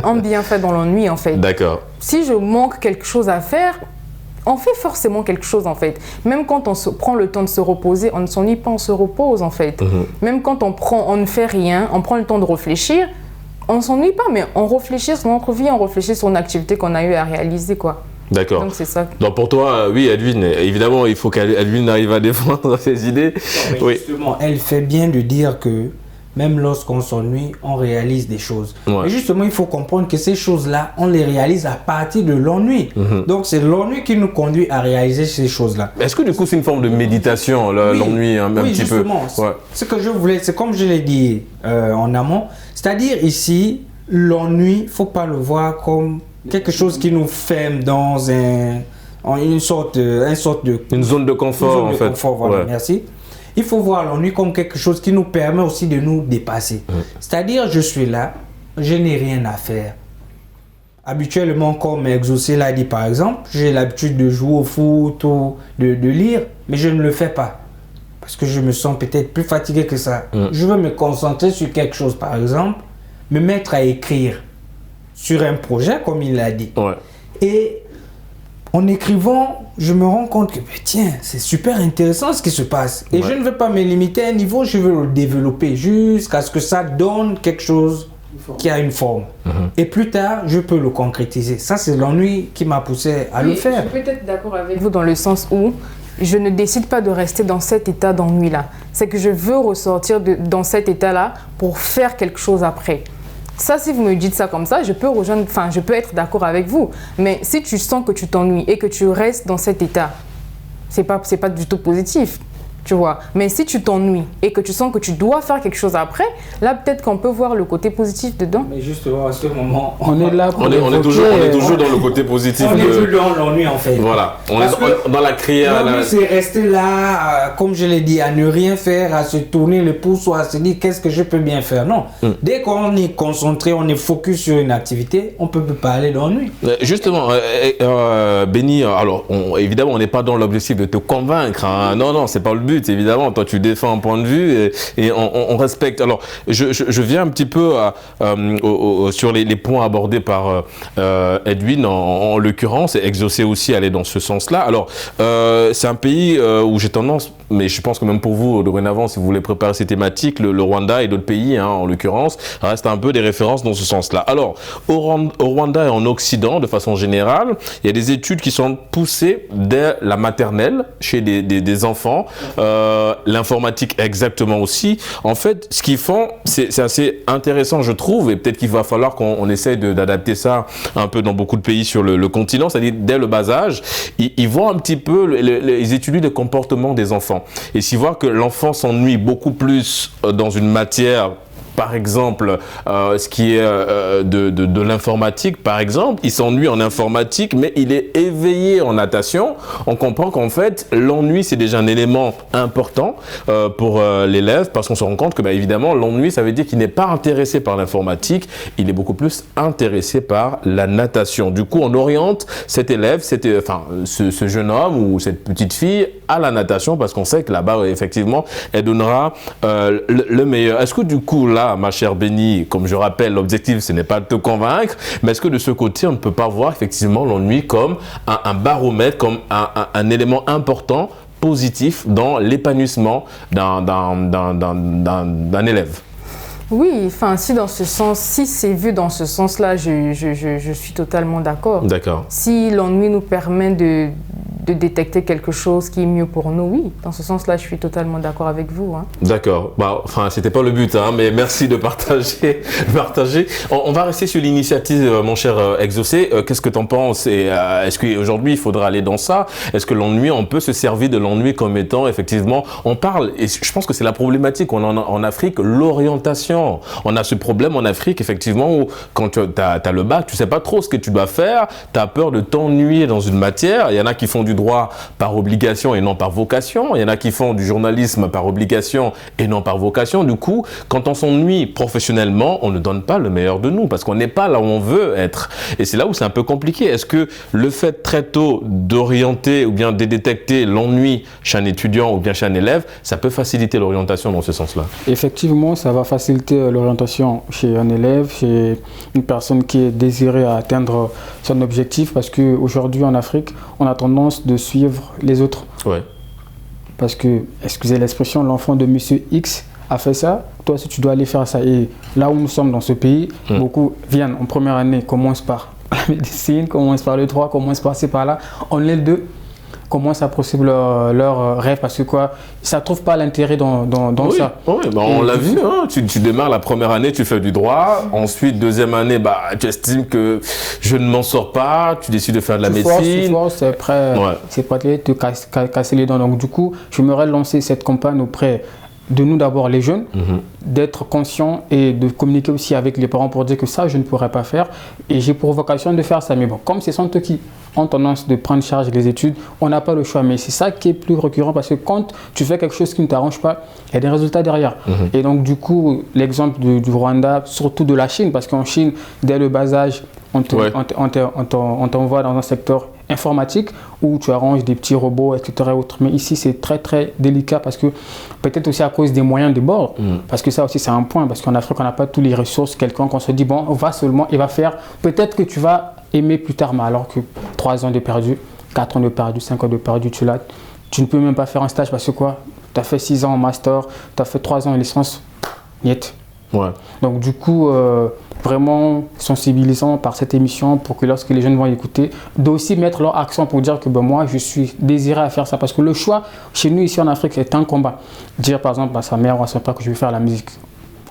un bienfait dans l'ennui en fait. D'accord. Si je manque quelque chose à faire, on fait forcément quelque chose en fait. Même quand on se prend le temps de se reposer, on ne s'ennuie pas, on se repose en fait. Même quand on ne fait rien, on prend le temps de réfléchir, on ne s'ennuie pas, mais on réfléchit sur notre vie, on réfléchit sur une activité qu'on a eu à réaliser, quoi. D'accord. Donc c'est ça. Donc pour toi, oui, Edwin, évidemment, il faut qu'Edwin arrive à défendre ses idées. Oui. Justement, elle fait bien de dire que même lorsqu'on s'ennuie, on réalise des choses. Mais justement, il faut comprendre que ces choses-là, on les réalise à partir de l'ennui. Donc c'est l'ennui qui nous conduit à réaliser ces choses-là. Est-ce que du coup c'est une forme de méditation, l'ennui, un petit justement, peu? Ce que je voulais, c'est comme je l'ai dit en amont, c'est-à-dire ici, l'ennui, il ne faut pas le voir comme quelque chose qui nous ferme dans une sorte de... Une zone de confort, en fait. Confort, voilà, merci. Il faut voir l'ennui comme quelque chose qui nous permet aussi de nous dépasser. C'est-à-dire, je suis là, je n'ai rien à faire. Habituellement, comme Exaucé l'a dit par exemple, j'ai l'habitude de jouer au foot ou de lire, mais je ne le fais pas. Parce que je me sens peut-être plus fatigué que ça. Je veux me concentrer sur quelque chose, par exemple, me mettre à écrire sur un projet, comme il l'a dit. Et en écrivant, je me rends compte que, tiens, c'est super intéressant ce qui se passe. Et je ne veux pas me limiter à un niveau, je veux le développer jusqu'à ce que ça donne quelque chose qui a une forme. Et plus tard, je peux le concrétiser. Ça, c'est l'ennui qui m'a poussé à le faire. Je suis peut-être d'accord avec vous dans le sens où je ne décide pas de rester dans cet état d'ennui-là. C'est que je veux ressortir dans cet état-là pour faire quelque chose après. Ça, si vous me dites ça comme ça, je peux être d'accord avec vous. Mais si tu sens que tu t'ennuies et que tu restes dans cet état, c'est pas du tout positif. Tu vois, mais si tu t'ennuies et que tu sens que tu dois faire quelque chose après, là peut-être qu'on peut voir le côté positif dedans. Mais justement, à ce moment, On est là pour On est toujours dans le côté positif. on est plus dans l'ennui en fait. Voilà, on Parce est dans la créa. l'ennui, c'est rester là, comme je l'ai dit, à ne rien faire, à se tourner le pouce ou à se dire qu'est-ce que je peux bien faire. Non, dès qu'on est concentré, on est focus sur une activité, on peut parler d'ennui. Justement, Benny, alors évidemment, on n'est pas dans l'objectif de te convaincre. Hein. Non, c'est pas le but. Évidemment, toi, tu défends un point de vue et on respecte. Alors, je viens un petit peu sur les points abordés par Edwin, en l'occurrence, et Exaucé aussi aller dans ce sens-là. Alors, c'est un pays où j'ai tendance, mais je pense que même pour vous, dorénavant, si vous voulez préparer ces thématiques, le Rwanda et d'autres pays, hein, en l'occurrence, restent un peu des références dans ce sens-là. Alors, au Rwanda et en Occident, de façon générale, il y a des études qui sont poussées dès la maternelle, chez des enfants, l'informatique exactement aussi. En fait, ce qu'ils font, c'est assez intéressant, je trouve, et peut-être qu'il va falloir qu'on essaye d'adapter ça un peu dans beaucoup de pays sur le continent, c'est-à-dire dès le bas âge, ils voient un petit peu, ils étudient le comportement des enfants. Et s'ils voient que l'enfant s'ennuie beaucoup plus dans une matière, par exemple, ce qui est de l'informatique, par exemple, il s'ennuie en informatique, mais il est éveillé en natation. On comprend qu'en fait, l'ennui, c'est déjà un élément important pour l'élève, parce qu'on se rend compte que, bah, évidemment, l'ennui, ça veut dire qu'il n'est pas intéressé par l'informatique, il est beaucoup plus intéressé par la natation. Du coup, on oriente cet élève, ce jeune homme ou cette petite fille à la natation, parce qu'on sait que là-bas, effectivement, elle donnera le meilleur. Est-ce que du coup, là, ma chère Benny, comme je rappelle, l'objectif, ce n'est pas de te convaincre, mais est-ce que de ce côté, on ne peut pas voir effectivement l'ennui comme un baromètre, comme un élément important, positif dans l'épanouissement d'un élève? Oui, enfin, si c'est vu dans ce sens-là, je suis totalement d'accord. D'accord. Si l'ennui nous permet de détecter quelque chose qui est mieux pour nous, oui. Dans ce sens-là, je suis totalement d'accord avec vous. Hein. D'accord. Bah, enfin, c'était pas le but, hein, mais merci de partager. On va rester sur l'initiative, mon cher Exaucé. Qu'est-ce que tu en penses? Et est-ce qu'aujourd'hui, il faudra aller dans ça? Est-ce que l'ennui, on peut se servir de l'ennui comme étant, effectivement, on parle, et je pense que c'est la problématique qu'on a en Afrique, l'orientation. On a ce problème en Afrique, effectivement, où quand tu as le bac, tu sais pas trop ce que tu dois faire, tu as peur de t'ennuyer dans une matière. Il y en a qui font du droit par obligation et non par vocation. Il y en a qui font du journalisme par obligation et non par vocation. Du coup, quand on s'ennuie professionnellement, on ne donne pas le meilleur de nous parce qu'on n'est pas là où on veut être. Et c'est là où c'est un peu compliqué. Est-ce que le fait très tôt d'orienter ou bien de détecter l'ennui chez un étudiant ou bien chez un élève, ça peut faciliter l'orientation dans ce sens-là? Effectivement, ça va faciliter l'orientation chez un élève, chez une personne qui est désirée à atteindre son objectif parce qu'aujourd'hui en Afrique, on a tendance de suivre les autres. Ouais. Parce que, excusez l'expression, l'enfant de Monsieur X a fait ça, toi aussi tu dois aller faire ça. Et là où nous sommes dans ce pays, beaucoup viennent en première année, commencent par la médecine, commencent par le droit, commencent par par là. En L2, commencent à poursuivre leur rêve parce que quoi, ça ne trouve pas l'intérêt dans ça. Oui, bah on l'a vu, hein, tu démarres la première année, tu fais du droit, ensuite deuxième année, bah, tu estimes que je ne m'en sors pas, tu décides de faire de la médecine. C'est prêt, c'est prêt à te casser les dents. Donc du coup, j'aimerais lancer cette campagne auprès de nous d'abord les jeunes, d'être conscients et de communiquer aussi avec les parents pour dire que ça je ne pourrais pas faire et j'ai pour vocation de faire ça. Mais bon, comme ce sont eux qui ont tendance de prendre charge des études, on n'a pas le choix. Mais c'est ça qui est plus récurrent parce que quand tu fais quelque chose qui ne t'arrange pas, il y a des résultats derrière. Et donc du coup, l'exemple du Rwanda, surtout de la Chine, parce qu'en Chine, dès le bas âge, on t'envoie dans un secteur informatique où tu arranges des petits robots, etc. Mais ici, c'est très, très délicat parce que peut-être aussi à cause des moyens de bord, parce que ça aussi, c'est un point, parce qu'en Afrique, on n'a pas toutes les ressources. Quelqu'un qu'on se dit, bon, on va seulement, il va faire, peut-être que tu vas aimer plus tard, mais alors que 3 ans de perdu, 4 ans de perdu, 5 ans de perdu, tu ne peux même pas faire un stage parce que quoi, tu as fait 6 ans en master, tu as fait 3 ans en licence, niet. Ouais. Donc du coup, vraiment sensibilisant par cette émission pour que lorsque les jeunes vont écouter, d'aussi mettre leur accent pour dire que ben, moi je suis désiré à faire ça. Parce que le choix chez nous ici en Afrique c'est un combat. Dire par exemple à sa mère ou à son père que je vais faire la musique.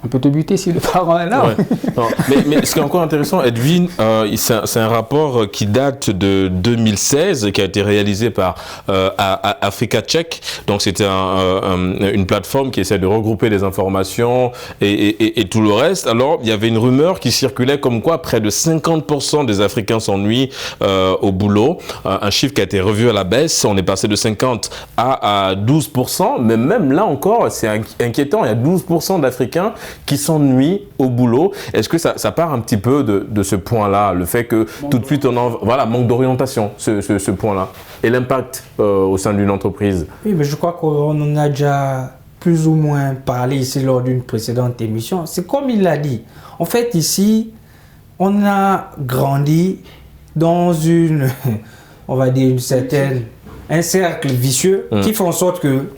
On peut te buter si le parent est là. Ouais. Non, mais ce qui est encore intéressant, Edwin, c'est un rapport qui date de 2016, qui a été réalisé par Africa Check. Donc c'était une plateforme qui essaie de regrouper les informations et tout le reste. Alors il y avait une rumeur qui circulait comme quoi près de 50% des Africains s'ennuient au boulot. Un chiffre qui a été revu à la baisse. On est passé de 50 à 12%. Mais même là encore, c'est inquiétant. Il y a 12% d'Africains qui s'ennuient au boulot. Est-ce que ça part un petit peu de ce point-là, le fait que tout de suite manque d'orientation, ce point-là, et l'impact au sein d'une entreprise? Oui, mais je crois qu'on en a déjà plus ou moins parlé ici lors d'une précédente émission. C'est comme il l'a dit. En fait, ici, on a grandi dans on va dire un cercle vicieux qui fait en sorte que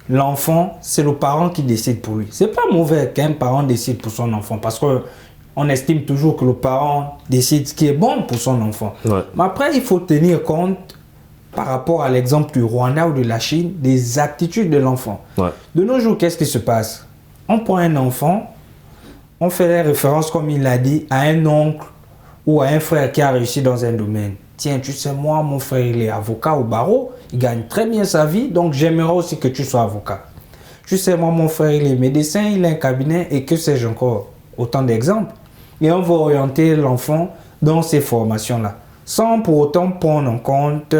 l'enfant, c'est le parent qui décide pour lui. C'est pas mauvais qu'un parent décide pour son enfant parce qu'on estime toujours que le parent décide ce qui est bon pour son enfant. Ouais. Mais après, il faut tenir compte, par rapport à l'exemple du Rwanda ou de la Chine, des aptitudes de l'enfant. Ouais. De nos jours, qu'est-ce qui se passe? On prend un enfant, on fait référence, comme il l'a dit, à un oncle ou à un frère qui a réussi dans un domaine. Tiens, tu sais, moi, mon frère, il est avocat au barreau, il gagne très bien sa vie, donc j'aimerais aussi que tu sois avocat. Tu sais, moi, mon frère, il est médecin, il a un cabinet, et que sais-je encore? Autant d'exemples. Et on va orienter l'enfant dans ces formations-là, sans pour autant prendre en compte,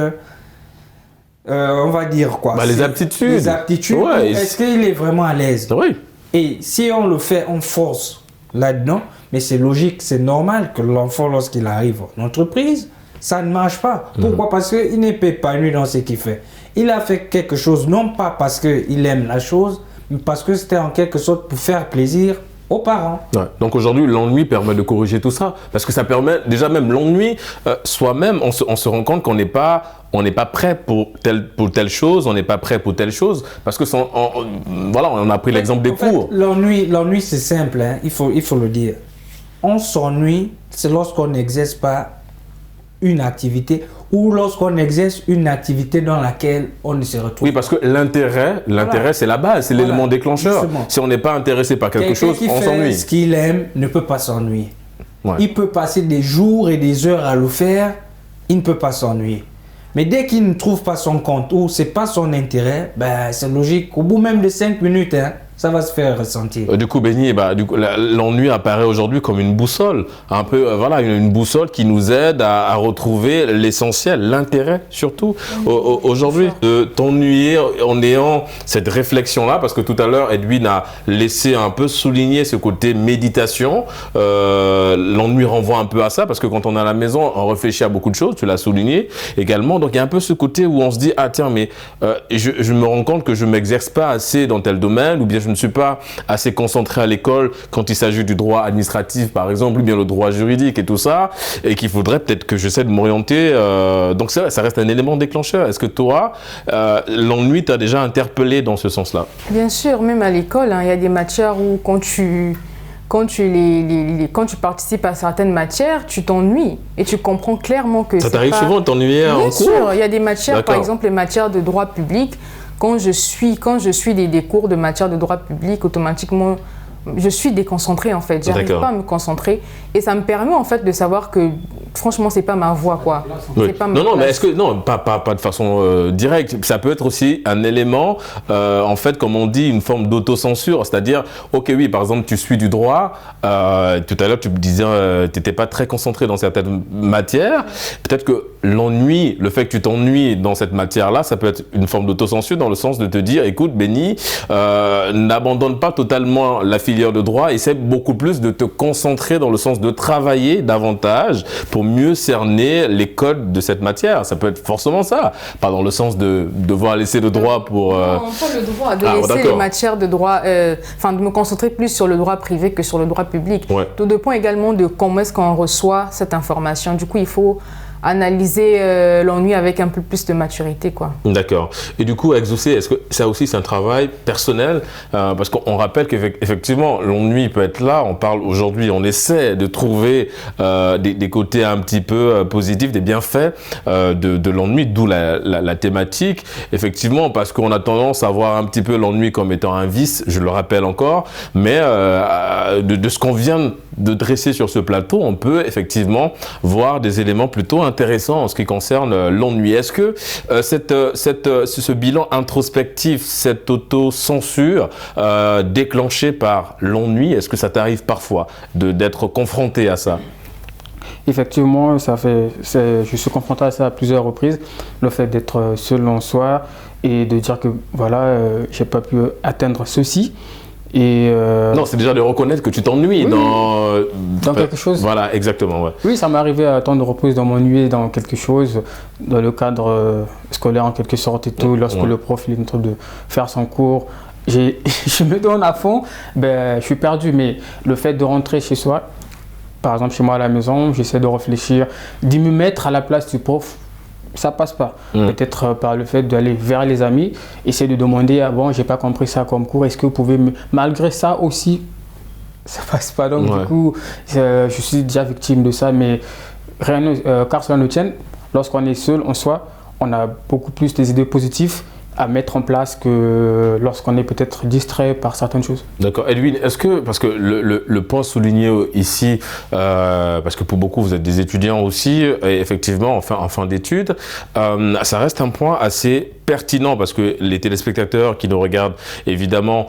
on va dire quoi? Les aptitudes. Les aptitudes. Ouais, est-ce qu'il est vraiment à l'aise? Oui. Et si on le fait, on force là-dedans, mais c'est logique, c'est normal que l'enfant, lorsqu'il arrive en entreprise, ça ne marche pas. Pourquoi? Parce qu'il n'est pas épanoui dans ce qu'il fait. Il a fait quelque chose, non pas parce qu'il aime la chose, mais parce que c'était en quelque sorte pour faire plaisir aux parents. Ouais. Donc aujourd'hui, l'ennui permet de corriger tout ça. Parce que ça permet, déjà même l'ennui, soi-même, on se rend compte qu'on n'est pas prêt pour telle chose, on n'est pas prêt pour telle chose. Parce que on a pris l'exemple des cours. L'ennui, c'est simple, hein. Il faut le dire. On s'ennuie, c'est lorsqu'on n'exerce pas une activité ou lorsqu'on exerce une activité dans laquelle on ne se retrouve. Oui, parce que l'intérêt, c'est la base, c'est l'élément déclencheur. Justement. Si on n'est pas intéressé par quelque chose, on s'ennuie. Ce qu'il aime ne peut pas s'ennuyer. Ouais. Il peut passer des jours et des heures à le faire, il ne peut pas s'ennuyer. Mais dès qu'il ne trouve pas son compte ou ce n'est pas son intérêt, c'est logique. Au bout même de 5 minutes, ça va se faire ressentir. Du coup, Benny, l'ennui apparaît aujourd'hui comme une boussole. Un peu, une boussole qui nous aide à retrouver l'essentiel, l'intérêt surtout. Aujourd'hui, de t'ennuyer en ayant cette réflexion-là, parce que tout à l'heure, Edwin a laissé un peu souligner ce côté méditation. L'ennui renvoie un peu à ça, parce que quand on est à la maison, on réfléchit à beaucoup de choses, tu l'as souligné également. Donc, il y a un peu ce côté où on se dit, ah tiens, mais je me rends compte que je ne m'exerce pas assez dans tel domaine, ou bien je ne suis pas assez concentré à l'école quand il s'agit du droit administratif, par exemple, ou bien le droit juridique et tout ça, et qu'il faudrait peut-être que j'essaie de m'orienter. Donc ça reste un élément déclencheur. Est-ce que toi, l'ennui t'a déjà interpellé dans ce sens-là? Bien sûr, même à l'école, il y a des matières où quand tu participes à certaines matières, tu t'ennuies et tu comprends clairement que ça t'arrive souvent de t'ennuyer en cours? Bien sûr, il y a des matières, par exemple les matières de droit public. Quand je suis des cours de matière de droit public, automatiquement, je suis déconcentrée en fait. J'arrive pas à me concentrer et ça me permet en fait de savoir que franchement c'est pas ma voie quoi. Oui. Pas mais est-ce que pas de façon directe. Ça peut être aussi un élément en fait comme on dit une forme d'autocensure, c'est-à-dire ok oui par exemple tu suis du droit, tout à l'heure tu me disais tu n'étais pas très concentré dans certaines matières, peut-être que l'ennui, le fait que tu t'ennuies dans cette matière-là, ça peut être une forme d'autocensure dans le sens de te dire écoute Benny, n'abandonne pas totalement la filière de droit, essaie beaucoup plus de te concentrer dans le sens de travailler davantage pour mieux cerner les codes de cette matière. Ça peut être forcément ça, pas dans le sens de devoir laisser le droit pour... Non, pas le droit, de laisser les matières de droit, de me concentrer plus sur le droit privé que sur le droit public. Ouais. Tout dépend également de comment est-ce qu'on reçoit cette information. Du coup, il faut analyser l'ennui avec un peu plus de maturité, quoi. D'accord. Et du coup, exaucer, est-ce que ça aussi c'est un travail personnel parce qu'on rappelle qu'effectivement l'ennui peut être là. On parle aujourd'hui, on essaie de trouver des côtés un petit peu positifs, des bienfaits de l'ennui, d'où la thématique. Effectivement, parce qu'on a tendance à voir un petit peu l'ennui comme étant un vice, je le rappelle encore, mais de ce qu'on vient de dresser sur ce plateau, on peut effectivement voir des éléments plutôt intéressants en ce qui concerne l'ennui. Est-ce que ce bilan introspectif, cette auto-censure déclenchée par l'ennui, est-ce que ça t'arrive parfois d'être confronté à ça? Effectivement, je suis confronté à ça à plusieurs reprises, le fait d'être seul en soi et de dire que voilà, j'ai pas pu atteindre ceci. Et non, c'est déjà de reconnaître que tu t'ennuies dans quelque chose. Voilà, exactement. Ouais. Oui, ça m'est arrivé à temps de repos de m'ennuyer dans quelque chose, dans le cadre scolaire en quelque sorte et tout, lorsque le prof il est en train de faire son cours. Je me donne à fond, je suis perdu, mais le fait de rentrer chez soi, par exemple chez moi à la maison, j'essaie de réfléchir, de me mettre à la place du prof. Ça passe pas. Peut-être par le fait d'aller vers les amis, essayer de demander bon, j'ai pas compris ça comme cours, est-ce que vous pouvez malgré ça aussi, ça passe pas. Donc du coup, je suis déjà victime de ça, mais car cela ne tienne, lorsqu'on est seul en soi, on a beaucoup plus des idées positives à mettre en place que lorsqu'on est peut-être distrait par certaines choses. D'accord. Edwin, est-ce que, parce que le point souligné ici, parce que pour beaucoup vous êtes des étudiants aussi, et effectivement en fin d'études, ça reste un point assez pertinent parce que les téléspectateurs qui nous regardent évidemment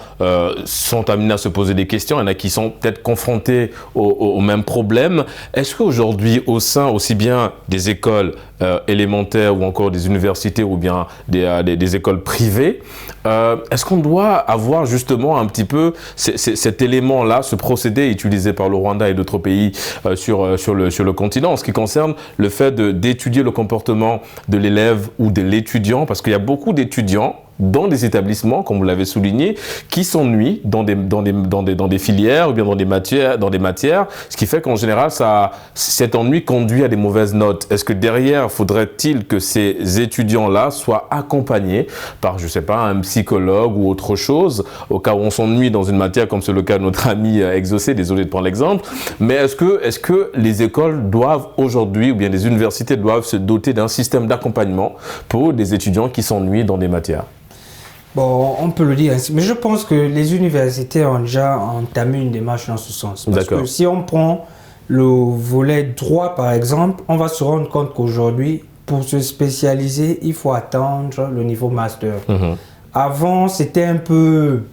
sont amenés à se poser des questions. Il y en a qui sont peut-être confrontés au même problème. Est-ce qu'aujourd'hui au sein aussi bien des écoles élémentaires ou encore des universités ou bien des écoles privées, est-ce qu'on doit avoir justement un petit peu cet élément-là, ce procédé utilisé par le Rwanda et d'autres pays sur le continent en ce qui concerne le fait d'étudier le comportement de l'élève ou de l'étudiant, parce qu'il y a beaucoup d'étudiants dans des établissements, comme vous l'avez souligné, qui s'ennuient dans des filières ou bien dans des matières, ce qui fait qu'en général, cet ennui conduit à des mauvaises notes. Est-ce que derrière, faudrait-il que ces étudiants-là soient accompagnés par, je sais pas, un psychologue ou autre chose, au cas où on s'ennuie dans une matière, comme c'est le cas de notre ami Exaucé, désolé de prendre l'exemple, mais est-ce que les écoles doivent aujourd'hui, ou bien les universités doivent se doter d'un système d'accompagnement pour des étudiants qui s'ennuient dans des matières? Bon, on peut le dire ainsi, mais je pense que les universités ont déjà entamé une démarche dans ce sens. Parce que si on prend le volet droit, par exemple, on va se rendre compte qu'aujourd'hui, pour se spécialiser, il faut attendre le niveau master. Avant, c'était un peu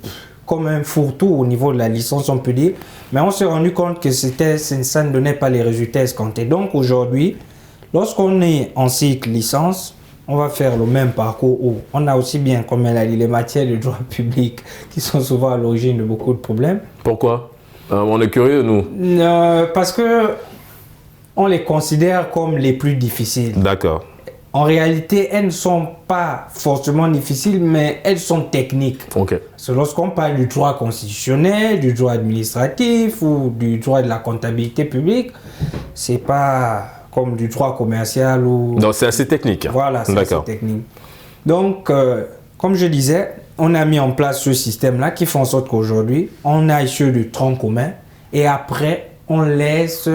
comme un fourre-tout au niveau de la licence, on peut dire, mais on s'est rendu compte que ça ne donnait pas les résultats escomptés. Donc aujourd'hui, lorsqu'on est en cycle licence, on va faire le même parcours où on a aussi bien, comme elle a dit, les matières de droit public qui sont souvent à l'origine de beaucoup de problèmes. Pourquoi? On est curieux, nous. Parce que on les considère comme les plus difficiles. D'accord. En réalité, elles ne sont pas forcément difficiles, mais elles sont techniques. Ok. Parce que lorsqu'on parle du droit constitutionnel, du droit administratif ou du droit de la comptabilité publique, c'est pas comme du droit commercial ou... Non, c'est assez technique. Voilà, c'est assez technique. Donc, comme je disais, on a mis en place ce système-là qui fait en sorte qu'aujourd'hui, on a sur du tronc commun et après, on laisse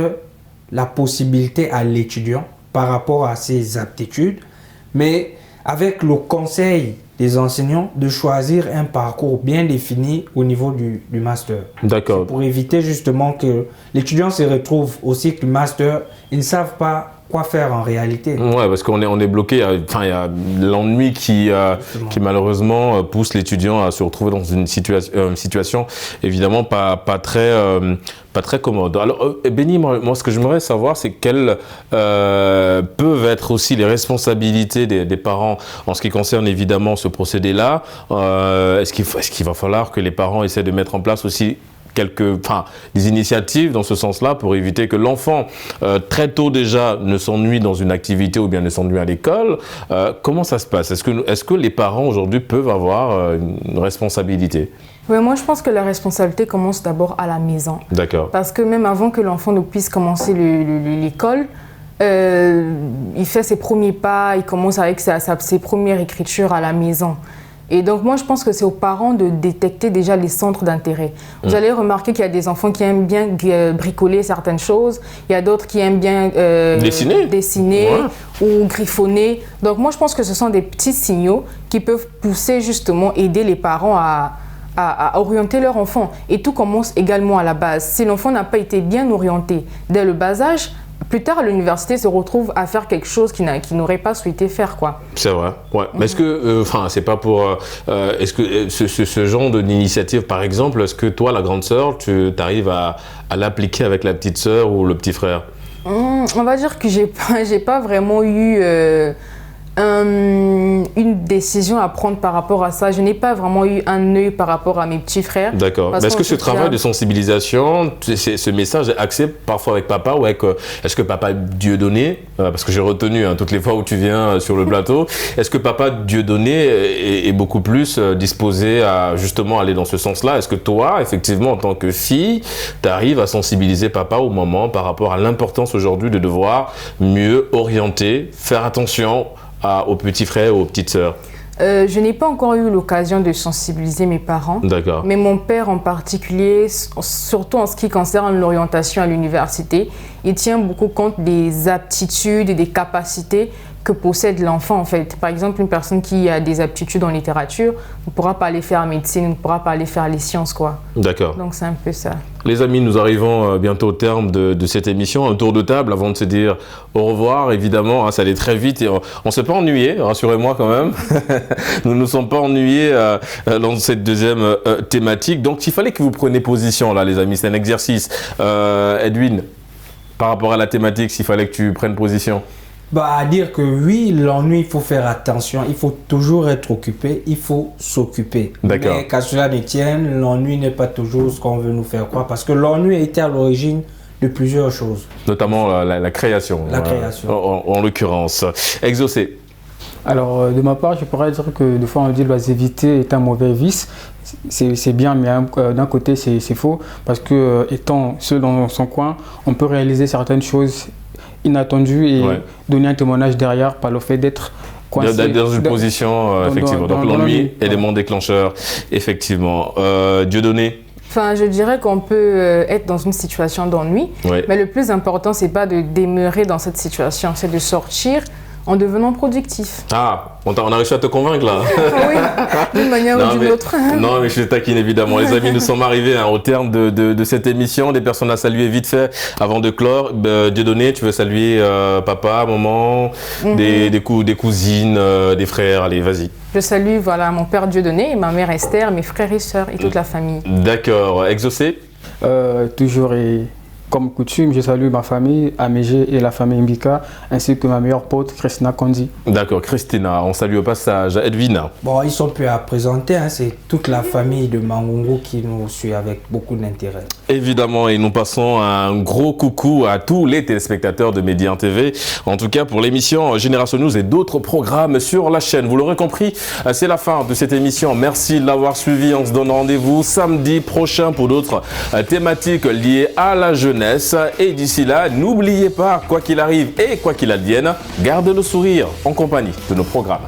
la possibilité à l'étudiant par rapport à ses aptitudes, mais avec le conseil des enseignants de choisir un parcours bien défini au niveau du master. D'accord. Pour éviter justement que l'étudiant se retrouve au cycle master, ils ne savent pas quoi faire en réalité. Ouais, parce qu'on est bloqué. Enfin, il y a l'ennui qui malheureusement pousse l'étudiant à se retrouver dans une situation évidemment pas très commode. Alors, Benny, moi, ce que j'aimerais savoir, c'est quelles peuvent être aussi les responsabilités des parents en ce qui concerne évidemment ce procédé-là. Est-ce qu'il va falloir que les parents essaient de mettre en place aussi des initiatives dans ce sens-là pour éviter que l'enfant, très tôt déjà, ne s'ennuie dans une activité ou bien ne s'ennuie à l'école. Comment ça se passe? Est-ce que les parents aujourd'hui peuvent avoir une responsabilité? Oui, moi je pense que la responsabilité commence d'abord à la maison. D'accord. Parce que même avant que l'enfant ne puisse commencer l'école, il fait ses premiers pas, il commence avec ses premières écritures à la maison. Et donc moi je pense que c'est aux parents de détecter déjà les centres d'intérêt. Vous allez remarquer qu'il y a des enfants qui aiment bien bricoler certaines choses, il y a d'autres qui aiment bien dessiner ou griffonner. Donc moi je pense que ce sont des petits signaux qui peuvent pousser justement, aider les parents à orienter leur enfant. Et tout commence également à la base. Si l'enfant n'a pas été bien orienté dès le bas âge, plus tard à l'université se retrouve à faire quelque chose qu'il n'aurait pas souhaité faire, quoi. C'est vrai, ouais. Mais est-ce que, c'est pas pour, est-ce que ce genre d'initiative, par exemple, est-ce que toi, la grande sœur, tu arrives à l'appliquer avec la petite sœur ou le petit frère? On va dire que j'ai pas vraiment eu une décision à prendre par rapport à ça. Je n'ai pas vraiment eu un œil par rapport à mes petits frères. D'accord. Mais est-ce que ce travail de sensibilisation, ce message est axé parfois avec papa ou avec... est-ce que papa Dieudonné, parce que j'ai retenu toutes les fois où tu viens sur le plateau, est-ce que papa Dieudonné est beaucoup plus disposé à justement aller dans ce sens-là? Est-ce que toi, effectivement, en tant que fille, tu arrives à sensibiliser papa ou maman par rapport à l'importance aujourd'hui de devoir mieux orienter, faire attention aux petits frères ou aux petites sœurs? Je n'ai pas encore eu l'occasion de sensibiliser mes parents. D'accord. Mais mon père en particulier, surtout en ce qui concerne l'orientation à l'université, il tient beaucoup compte des aptitudes et des capacités que possède l'enfant en fait. Par exemple, une personne qui a des aptitudes en littérature ne pourra pas aller faire médecine, ne pourra pas aller faire les sciences, quoi. D'accord. Donc c'est un peu ça. Les amis, nous arrivons bientôt au terme de cette émission. Un tour de table avant de se dire au revoir. Évidemment, ça allait très vite et on ne s'est pas ennuyé, rassurez-moi quand même. Nous ne nous sommes pas ennuyés dans cette deuxième thématique. Donc, il fallait que vous preniez position là, les amis. C'est un exercice. Edwin, par rapport à la thématique, s'il fallait que tu prennes position. À dire que oui, l'ennui, il faut faire attention, il faut toujours être occupé, il faut s'occuper. D'accord. Mais qu'à cela ne tienne, l'ennui n'est pas toujours ce qu'on veut nous faire croire, parce que l'ennui a été à l'origine de plusieurs choses. Notamment la création. La création. En l'occurrence. Exaucé. Alors, de ma part, je pourrais dire que des fois on dit l'oisiveté est un mauvais vice. C'est bien, mais d'un côté c'est faux, parce que étant seul dans son coin, on peut réaliser certaines choses inattendues et donner un témoignage derrière par le fait d'être coincé. D'être dans une position, effectivement. Donc l'ennui est l'élément déclencheur, effectivement. Dieudonné. Enfin, je dirais qu'on peut être dans une situation d'ennui, mais le plus important, c'est pas de demeurer dans cette situation, c'est de sortir en devenant productif. Ah, on a réussi à te convaincre là. Oui, d'une manière ou d'une autre. Non, mais je taquine évidemment. Les amis, nous sommes arrivés au terme de cette émission. Des personnes à saluer vite fait avant de clore. Dieudonné, tu veux saluer papa, maman, des cousines, des frères. Allez, vas-y. Je salue mon père Dieudonné, ma mère Esther, mes frères et sœurs et toute la famille. D'accord. Exaucé. Toujours et comme coutume, je salue ma famille, Améger et la famille Mbika, ainsi que ma meilleure pote, Christina Kondi. D'accord, Christina, on salue au passage. Edwina. Bon, ils sont peu à présenter, c'est toute la famille de Mangongo qui nous suit avec beaucoup d'intérêt. Évidemment, et nous passons un gros coucou à tous les téléspectateurs de Médian TV. En tout cas, pour l'émission Génération News et d'autres programmes sur la chaîne. Vous l'aurez compris, c'est la fin de cette émission. Merci de l'avoir suivi. On se donne rendez-vous samedi prochain pour d'autres thématiques liées à la jeunesse. Et d'ici là, n'oubliez pas, quoi qu'il arrive et quoi qu'il advienne, gardez le sourire en compagnie de nos programmes.